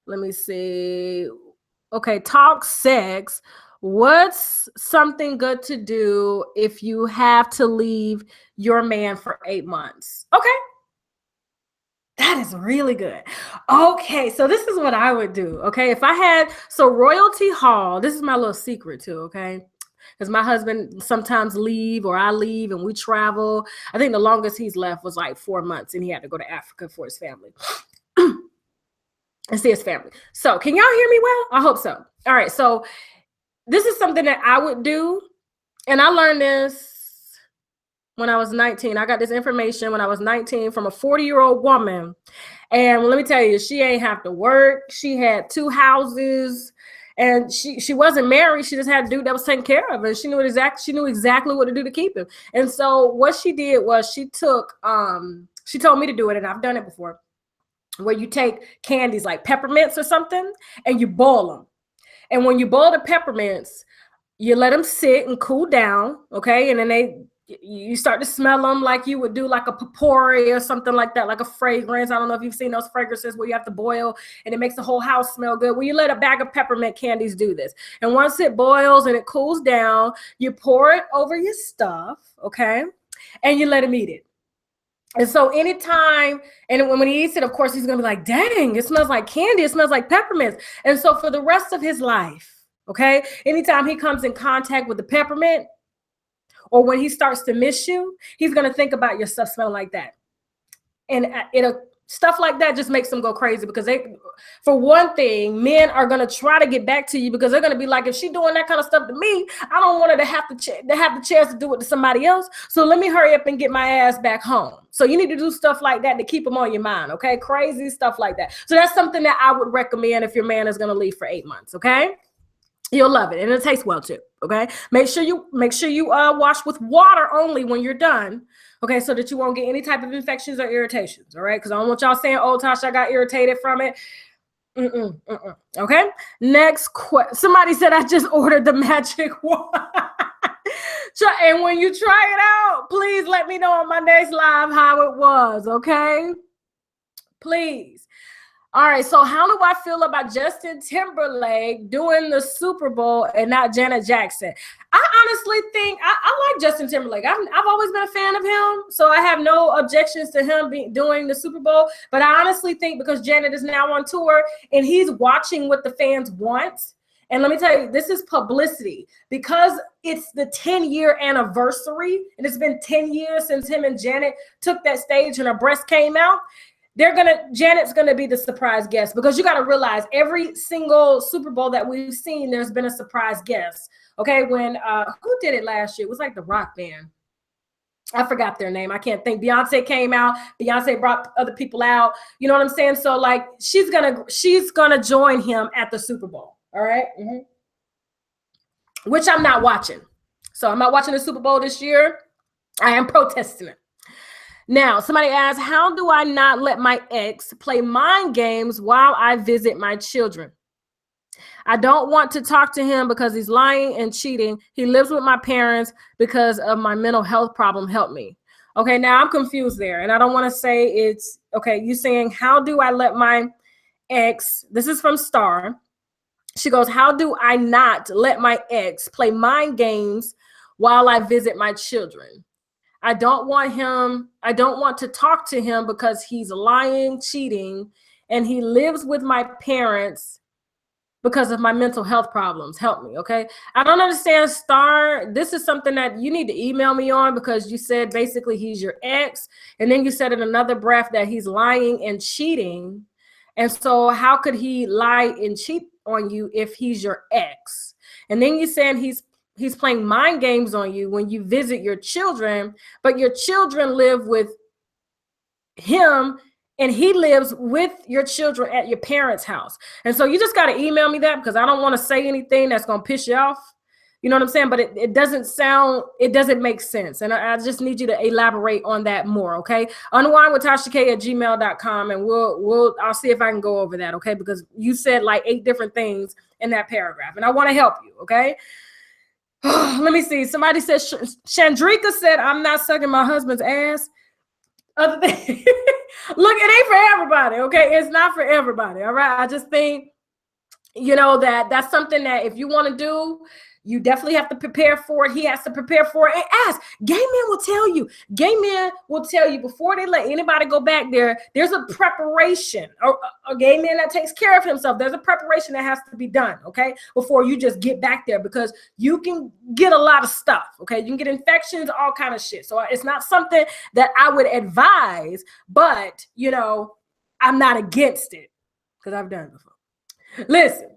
Let me see. Okay, talk sex. What's something good to do if you have to leave your man for 8 months? Okay. That is really good. Okay, so this is what I would do, okay? If I had, Royalty Hall, this is my little secret too, okay? Because my husband sometimes leave or I leave and we travel. I think the longest he's left was like 4 months and he had to go to Africa for his family. And see his family. So can y'all hear me well? I hope so. All right, so this is something that I would do. And I learned this when I was 19. I got this information when I was 19 from a 40-year-old woman. And let me tell you, she ain't have to work. She had 2 houses. And she wasn't married. She just had a dude that was taking care of her. She knew exactly what to do to keep him. And so what she did was she told me to do it, and I've done it before, where you take candies like peppermints or something and you boil them. And when you boil the peppermints, you let them sit and cool down, okay? And then you start to smell them like you would do like a potpourri or something like that, like a fragrance. I don't know if you've seen those fragrances where you have to boil and it makes the whole house smell good. Well, you let a bag of peppermint candies do this. And once it boils and it cools down, you pour it over your stuff, okay? And you let him eat it. And so anytime, and when he eats it, of course, he's going to be like, dang, it smells like candy. It smells like peppermints. And so for the rest of his life, okay, anytime he comes in contact with the peppermint, or when he starts to miss you, he's going to think about your stuff smelling like that. And stuff like that just makes them go crazy because for one thing, men are going to try to get back to you because they're going to be like, if she's doing that kind of stuff to me, I don't want her to have the chance to do it to somebody else. So let me hurry up and get my ass back home. So you need to do stuff like that to keep them on your mind. Okay. Crazy stuff like that. So that's something that I would recommend if your man is going to leave for 8 months. Okay. You'll love it. And it tastes well too. Okay. Make sure you wash with water only when you're done. Okay. So that you won't get any type of infections or irritations. All right. Cause I don't want y'all saying, oh, Tasha, I got irritated from it. Okay. Next question. Somebody said I just ordered the magic wand. And when you try it out, please let me know on my next live how it was. Okay. Please. All right, so how do I feel about Justin Timberlake doing the Super Bowl and not Janet Jackson? I honestly think I like Justin Timberlake. I've always been a fan of him, so I have no objections to him doing the Super Bowl. But I honestly think because Janet is now on tour and he's watching what the fans want. And let me tell you, this is publicity because it's the 10-year anniversary, and it's been 10 years since him and Janet took that stage and her breast came out. Janet's gonna be the surprise guest because you got to realize every single Super Bowl that we've seen, there's been a surprise guest. Okay, when who did it last year? It was like the rock band. I forgot their name. I can't think. Beyonce came out. Beyonce brought other people out. You know what I'm saying? So like she's gonna join him at the Super Bowl. All right, which I'm not watching. So I'm not watching the Super Bowl this year. I am protesting it. Now, somebody asked, how do I not let my ex play mind games while I visit my children? I don't want to talk to him because he's lying and cheating. He lives with my parents because of my mental health problem. Help me. Okay, now I'm confused there. And I don't want to say it's, okay, you saying, how do I let my ex, this is from Star. She goes, how do I not let my ex play mind games while I visit my children? I don't want to talk to him because he's lying, cheating, and he lives with my parents because of my mental health problems. Help me, okay? I don't understand, Star. This is something that you need to email me on because you said basically he's your ex, and then you said in another breath that he's lying and cheating. And so how could he lie and cheat on you if he's your ex? And then you're saying he's playing mind games on you when you visit your children, but your children live with him and he lives with your children at your parents' house. And so you just got to email me that, because I don't want to say anything that's going to piss you off. You know what I'm saying? But it doesn't make sense. And I just need you to elaborate on that more, okay? unwindwithtasha@gmail.com, and I'll see if I can go over that, okay? Because you said like 8 different things in that paragraph, and I want to help you, okay? Let me see. Somebody said, Chandrika said, I'm not sucking my husband's ass. Other than, look, it ain't for everybody, okay? It's not for everybody, all right? I just think, that's something that if you want to do, you definitely have to prepare for it. He has to prepare for it and ask. Gay men will tell you. Gay men will tell you before they let anybody go back there, there's a preparation. A gay man that takes care of himself, there's a preparation that has to be done, okay, before you just get back there, because you can get a lot of stuff, okay? You can get infections, all kind of shit. So it's not something that I would advise, but, I'm not against it because I've done it before. Listen.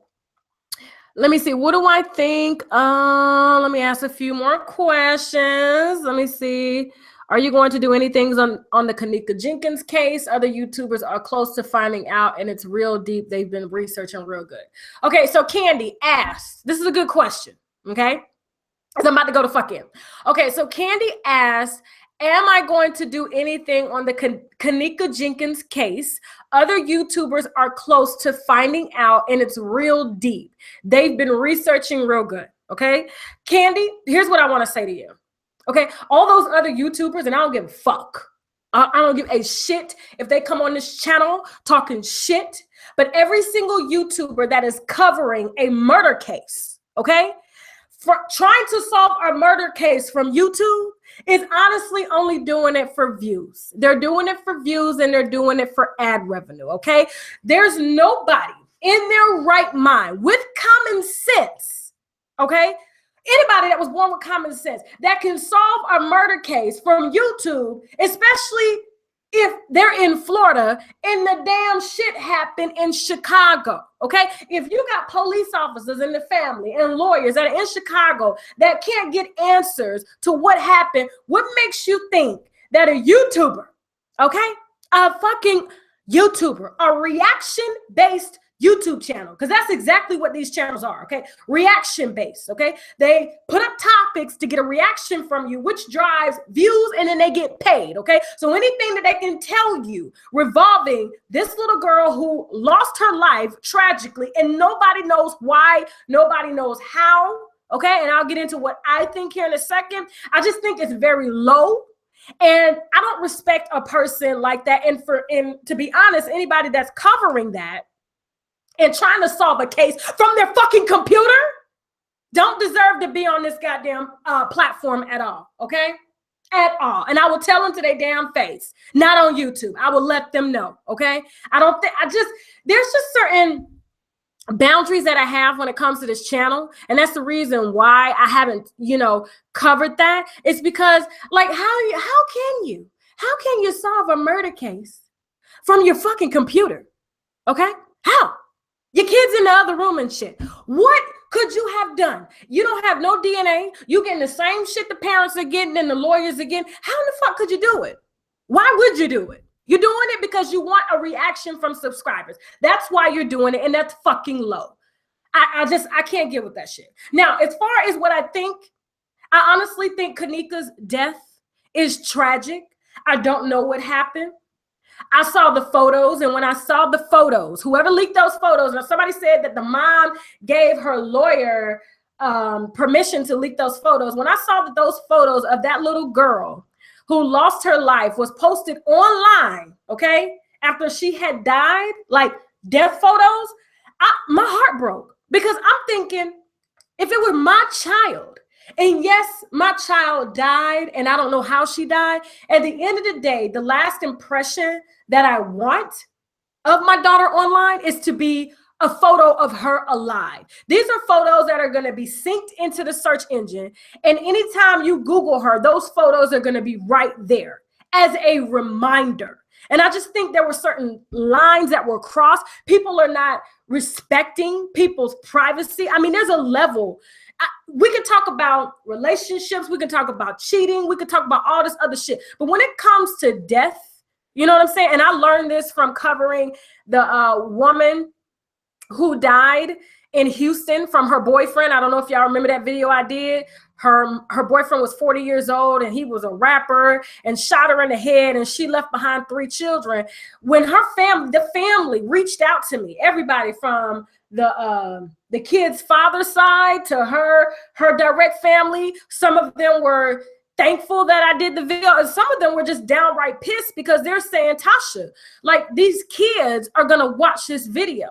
Let me see. What do I think? Let me ask a few more questions. Let me see. Are you going to do anything on the Kenneka Jenkins case? Other YouTubers are close to finding out, and it's real deep. They've been researching real good. Okay, so Candy asked. This is a good question, okay? I'm about to go to fuck in. Okay, so Candy asked, am I going to do anything on the Kenneka Jenkins case? Other YouTubers are close to finding out, and it's real deep. They've been researching real good, okay? Candy, here's what I want to say to you, okay? All those other YouTubers, and I don't give a fuck. I don't give a shit if they come on this channel talking shit, but every single YouTuber that is covering a murder case, okay? For trying to solve a murder case from YouTube is honestly only doing it for views. They're doing it for views, and they're doing it for ad revenue, okay? There's nobody in their right mind with common sense, okay? Anybody that was born with common sense that can solve a murder case from YouTube, especially if they're in Florida and the damn shit happened in Chicago, okay? If you got police officers in the family and lawyers that are in Chicago that can't get answers to what happened, what makes you think that a YouTuber, okay, a fucking YouTuber, a reaction-based YouTube channel, because that's exactly what these channels are, okay? Reaction-based, okay? They put up topics to get a reaction from you, which drives views, and then they get paid, okay? So anything that they can tell you revolving this little girl who lost her life tragically, and nobody knows why, nobody knows how, okay? And I'll get into what I think here in a second. I just think it's very low. And I don't respect a person like that. And to be honest, anybody that's covering that and trying to solve a case from their fucking computer don't deserve to be on this goddamn platform at all, okay? At all. And I will tell them to their damn face, not on YouTube. I will let them know, okay? There's just certain boundaries that I have when it comes to this channel. And that's the reason why I haven't, covered that. It's because, like, how can you solve a murder case from your fucking computer, okay? How? Your kid's in the other room and shit. What could you have done? You don't have no DNA. You getting the same shit the parents are getting and the lawyers are getting. How in the fuck could you do it? Why would you do it? You're doing it because you want a reaction from subscribers. That's why you're doing it, and that's fucking low. I can't get with that shit. Now, as far as what I think, I honestly think Kenneka's death is tragic. I don't know what happened. I saw the photos, and when I saw the photos, whoever leaked those photos, now somebody said that the mom gave her lawyer permission to leak those photos. When I saw that those photos of that little girl who lost her life was posted online, okay, after she had died, like death photos, my heart broke, because I'm thinking, if it were my child, and yes, my child died, and I don't know how she died. At the end of the day, the last impression that I want of my daughter online is to be a photo of her alive. These are photos that are going to be synced into the search engine. And anytime you Google her, those photos are going to be right there as a reminder. And I just think there were certain lines that were crossed. People are not respecting people's privacy. I mean, there's a level. We can talk about relationships. We can talk about cheating. We can talk about all this other shit. But when it comes to death, You know what I'm saying? And I learned this from covering the woman who died in Houston from her boyfriend. I don't know if y'all remember that video I did. Her boyfriend was 40 years old and he was a rapper and shot her in the head, and she left behind 3 children. When the family reached out to me, everybody from the kid's father's side to her direct family, some of them were thankful that I did the video, and some of them were just downright pissed because they're saying, Tasha, like, these kids are gonna watch this video.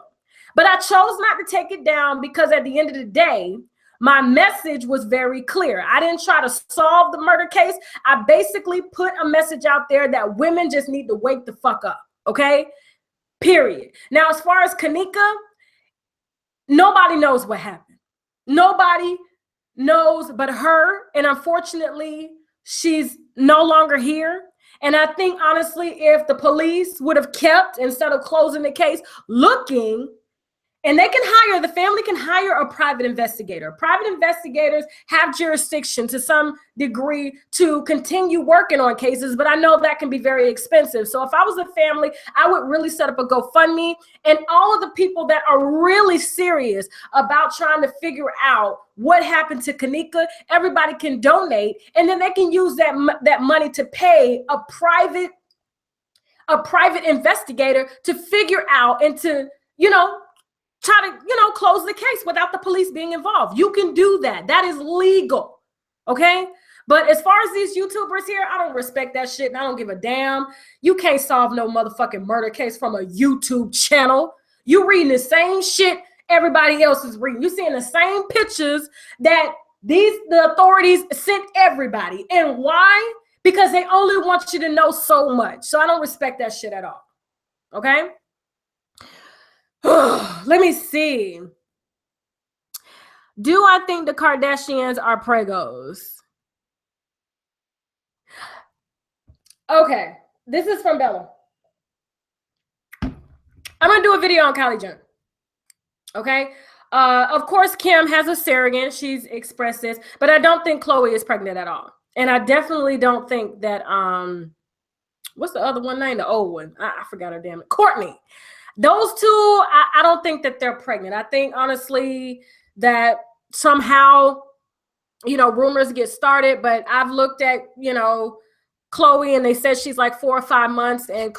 But I chose not to take it down because at the end of the day, my message was very clear. I didn't try to solve the murder case. I basically put a message out there that women just need to wake the fuck up, okay? Period. Now, as far as Kenneka, nobody knows what happened. Nobody knows but her, and unfortunately, she's no longer here. And I think, honestly, if the police would have kept, instead of closing the case, looking, and the family can hire a private investigator. Private investigators have jurisdiction to some degree to continue working on cases, but I know that can be very expensive. So if I was a family, I would really set up a GoFundMe, and all of the people that are really serious about trying to figure out what happened to Kenneka, everybody can donate, and then they can use that money to pay a private investigator to figure out and to, try to, close the case without the police being involved. You can do that. That is legal. Okay? But as far as these YouTubers here, I don't respect that shit and I don't give a damn. You can't solve no motherfucking murder case from a YouTube channel. You reading the same shit everybody else is reading. You seeing the same pictures that the authorities sent everybody. And why? Because they only want you to know so much. So I don't respect that shit at all. Okay? Let me see. Do I think the Kardashians are pregos? Okay, this is from Bella. I'm gonna do a video on Kylie Jenner. Okay, of course Kim has a surrogate. She's expressed this, but I don't think Khloe is pregnant at all, and I definitely don't think that what's the other one name? The old one. I forgot her damn it. Kourtney. Those two, I don't think that they're pregnant. I think, honestly, that somehow, rumors get started, but I've looked at, Khloe, and they said she's like 4 or 5 months, and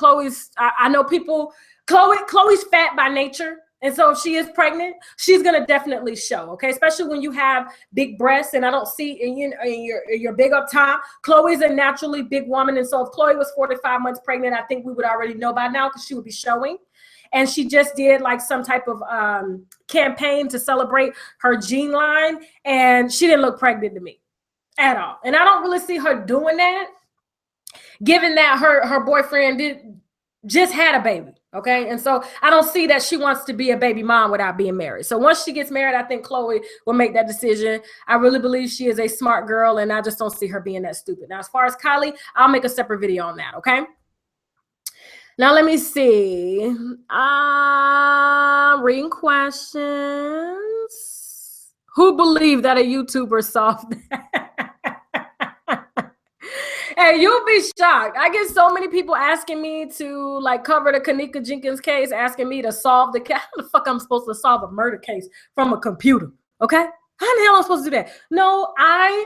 I know people, Khloe's fat by nature, and so if she is pregnant, she's going to definitely show, okay? Especially when you have big breasts, and I don't see, you're big up top. Khloe's a naturally big woman, and so if Khloe was 4 to 5 months pregnant, I think we would already know by now because she would be showing. And she just did like some type of campaign to celebrate her gene line. And she didn't look pregnant to me at all. And I don't really see her doing that, given that her boyfriend just had a baby. Okay. And so I don't see that she wants to be a baby mom without being married. So once she gets married, I think Khloe will make that decision. I really believe she is a smart girl, and I just don't see her being that stupid. Now, as far as Kylie, I'll make a separate video on that. Okay. Now, let me see. Reading questions. Who believed that a YouTuber solved that? Hey, you'll be shocked. I get so many people asking me to like cover the Kenneka Jenkins case, asking me to solve the case. How the fuck I'm supposed to solve a murder case from a computer? Okay? How the hell am I supposed to do that? No, I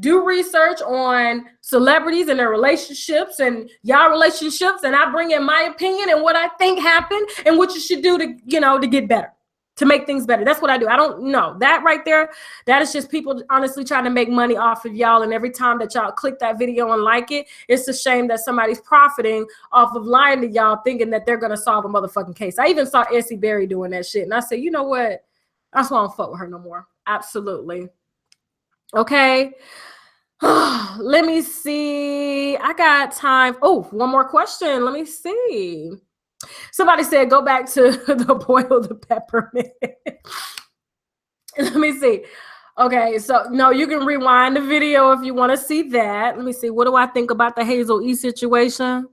do research on celebrities and their relationships and y'all relationships, and I bring in my opinion and what I think happened and what you should do to get better, to make things better. That's what I do. I don't know that right there. That is just people honestly trying to make money off of y'all. And every time that y'all click that video and like it, it's a shame that somebody's profiting off of lying to y'all, thinking that they're going to solve a motherfucking case. I even saw Essie Berry doing that shit. And I said, you know what? That's why I don't fuck with her no more. Absolutely. Okay. Let me see. I got time. Oh, one more question. Let me see. Somebody said, go back to the boil the peppermint. Let me see. Okay, so no, you can rewind the video if you want to see that. Let me see. What do I think about the Hazel E situation?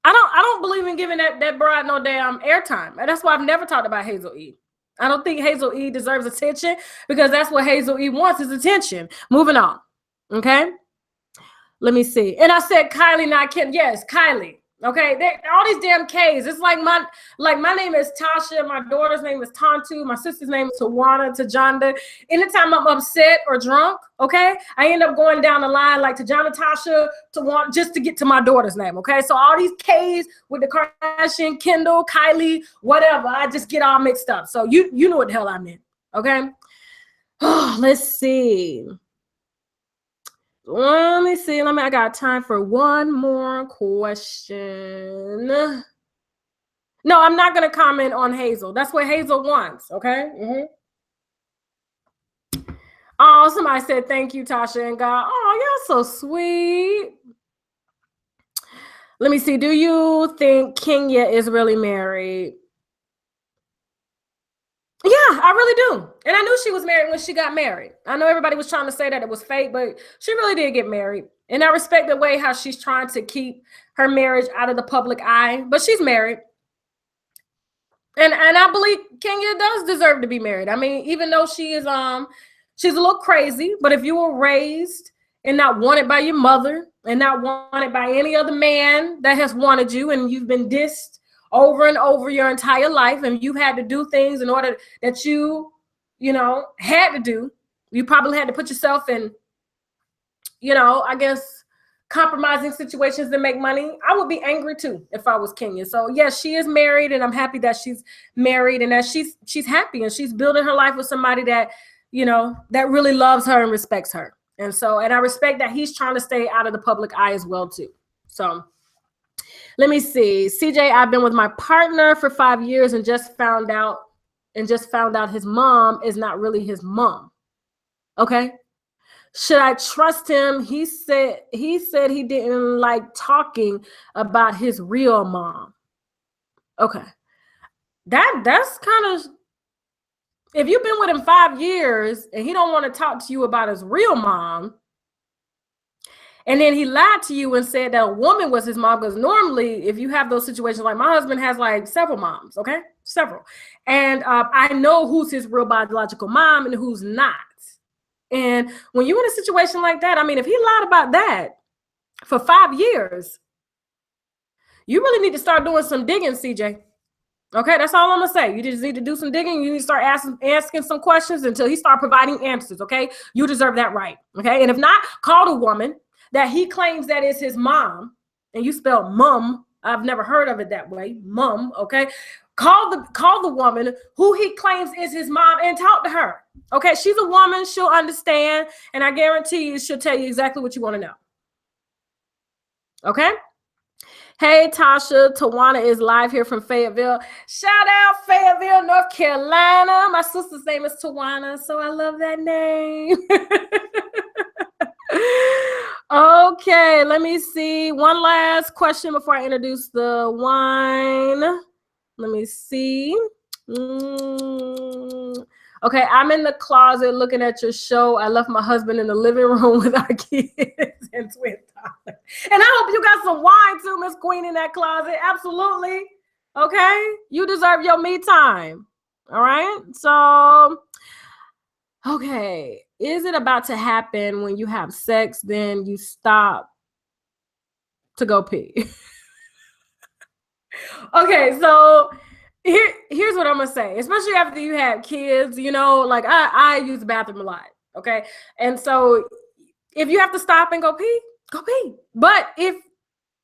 I don't believe in giving that broad no damn airtime. And that's why I've never talked about Hazel E. I don't think Hazel E deserves attention because that's what Hazel E wants, is attention. Moving on. Okay. Let me see. And I said Kylie, not Kim. Yes, Kylie. Okay, all these damn K's. It's like my name is Tasha. My daughter's name is Tantu. My sister's name is Tawana, Tajanda. Anytime I'm upset or drunk, okay, I end up going down the line like Tajana, Tasha, Tawana, just to get to my daughter's name. Okay, so all these K's with the Kardashian, Kendall, Kylie, whatever, I just get all mixed up. So you know what the hell I meant. Okay. Oh, let's see. Let me see. I got time for one more question. No, I'm not going to comment on Hazel. That's what Hazel wants. Okay. Oh, somebody said thank you, Tasha and God. Oh, y'all so sweet. Let me see. Do you think Kenya is really married? Yeah, I really do. And I knew she was married when she got married. I know everybody was trying to say that it was fake, but she really did get married. And I respect the way how she's trying to keep her marriage out of the public eye, but she's married. And I believe Kenya does deserve to be married. I mean, even though she is she's a little crazy, but if you were raised and not wanted by your mother and not wanted by any other man that has wanted you, and you've been dissed over and over your entire life, and you had to do things in order that you had to do. You probably had to put yourself in, I guess, compromising situations to make money. I would be angry too if I was Kenya. So yes, she is married, and I'm happy that she's married and that she's happy and she's building her life with somebody that, that really loves her and respects her. And I respect that he's trying to stay out of the public eye as well too. So let me see. CJ, I've been with my partner for 5 years and just found out his mom is not really his mom. Okay. Should I trust him? He said he didn't like talking about his real mom. Okay. That's kind of, if you've been with him 5 years and he don't want to talk to you about his real mom, and then he lied to you and said that a woman was his mom, because normally if you have those situations, like my husband has like several moms, okay? Several. And I know who's his real biological mom and who's not. And when you're in a situation like that, I mean, if he lied about that for 5 years, you really need to start doing some digging, CJ. Okay, that's all I'm gonna say. You just need to do some digging. You need to start asking some questions until he start providing answers, okay? You deserve that right, okay? And if not, call the woman that he claims that is his mom, and you spell mum. I've never heard of it that way, mum, okay? Call the woman who he claims is his mom and talk to her, okay? She's a woman. She'll understand, and I guarantee you she'll tell you exactly what you want to know, okay? Hey, Tasha, Tawana is live here from Fayetteville. Shout out Fayetteville, North Carolina. My sister's name is Tawana, so I love that name. Okay, let me see. One last question before I introduce the wine. Let me see. Okay, I'm in the closet looking at your show. I left my husband in the living room with our kids and twin toddler. And I hope you got some wine too, Miss Queen, in that closet. Absolutely. Okay, you deserve your me time. All right, so okay. Is it about to happen when you have sex, then you stop to go pee? Okay, so here's what I'm gonna say, especially after you have kids, like I use the bathroom a lot, okay? And so if you have to stop and go pee, go pee. But if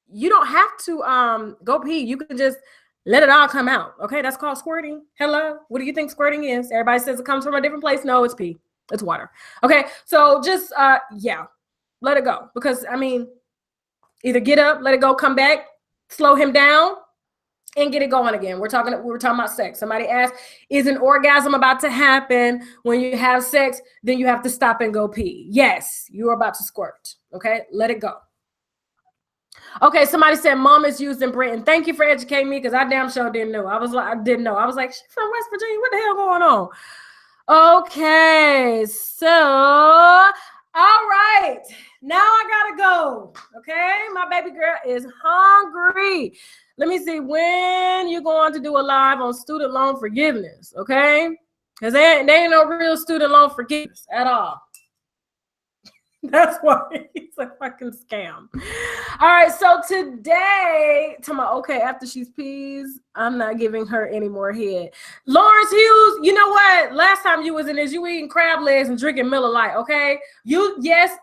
you don't have to go pee, you can just let it all come out, okay? That's called squirting. Hello, what do you think squirting is? Everybody says it comes from a different place. No, it's pee. It's water. Okay, so just let it go, because I mean, either get up, let it go, come back, slow him down, and get it going again. We're talking about sex. Somebody asked, is an orgasm about to happen when you have sex? Then you have to stop and go pee. Yes, you are about to squirt. Okay, let it go. Okay, somebody said mom is used in Britain. Thank you for educating me, because I damn sure didn't know. I didn't know. I was like, she's from West Virginia. What the hell going on? Okay, so, all right, now I gotta go, okay? My baby girl is hungry. Let me see when you're going to do a live on student loan forgiveness, okay? Because they ain't no real student loan forgiveness at all. That's why it's a fucking scam. All right, so today, okay, after she's pees, I'm not giving her any more head. Lawrence Hughes, you know what? Last time you was in this, you were eating crab legs and drinking Miller Lite, okay? Yes.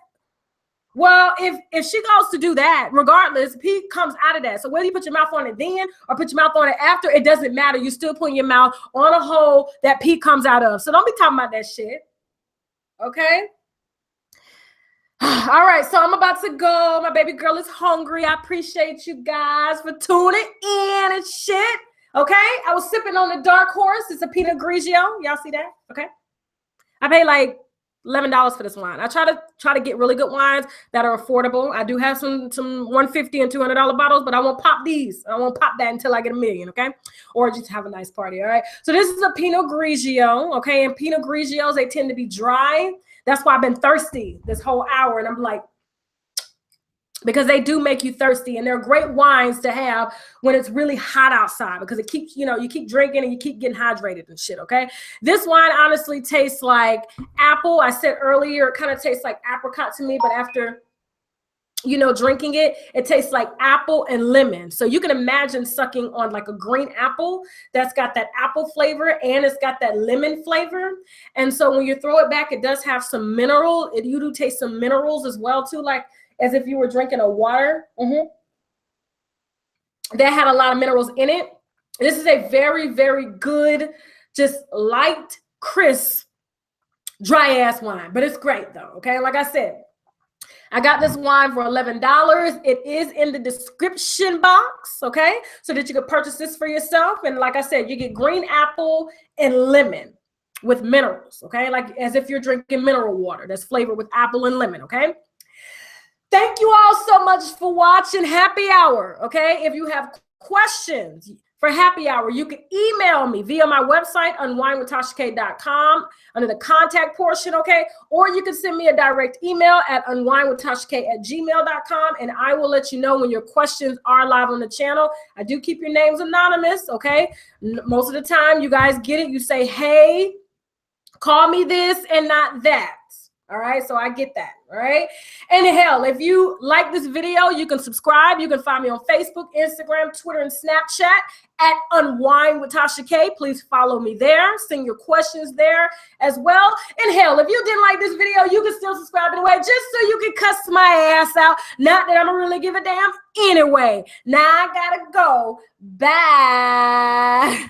Well, if she goes to do that, regardless, pee comes out of that. So whether you put your mouth on it then or put your mouth on it after, it doesn't matter. You still putting your mouth on a hole that pee comes out of. So don't be talking about that shit, okay? All right, so I'm about to go. My baby girl is hungry. I appreciate you guys for tuning in and shit. Okay, I was sipping on the Dark Horse. It's a Pinot Grigio. Y'all see that? Okay, I paid like $11 for this wine. I try to get really good wines that are affordable. I do have some $150 and $200 bottles, but I won't pop these. I won't pop that until I get $1 million. Okay, or just have a nice party. All right. So this is a Pinot Grigio. Okay, and Pinot Grigios, they tend to be dry. That's why I've been thirsty this whole hour. And I'm like, because they do make you thirsty, and they're great wines to have when it's really hot outside, because it keeps, you keep drinking and you keep getting hydrated and shit. Okay. This wine honestly tastes like apple. I said earlier, it kind of tastes like apricot to me, but after, drinking it, it tastes like apple and lemon. So you can imagine sucking on like a green apple that's got that apple flavor and it's got that lemon flavor. And so when you throw it back, it does have some mineral. You do taste some minerals as well too, like as if you were drinking a water that had a lot of minerals in it. This is a very, very good, just light, crisp, dry ass wine, but it's great though. Okay. Like I said, I got this wine for $11. It is in the description box, okay? So that you can purchase this for yourself. And like I said, you get green apple and lemon with minerals, okay? Like as if you're drinking mineral water that's flavored with apple and lemon, okay? Thank you all so much for watching Happy Hour, okay? If you have questions for Happy Hour, you can email me via my website, unwindwithtasha.com, under the contact portion, okay? Or you can send me a direct email at unwindwithtasha@gmail.com, and I will let you know when your questions are live on the channel. I do keep your names anonymous, okay? Most of the time, you guys get it. You say, hey, call me this and not that. All right, so I get that. All right, and hell, if you like this video, you can subscribe. You can find me on Facebook, Instagram, Twitter, and Snapchat at Unwind with Tasha K. Please follow me there. Send your questions there as well. And hell, if you didn't like this video, you can still subscribe anyway, just so you can cuss my ass out. Not that I'm gonna really give a damn anyway. Now I gotta go. Bye.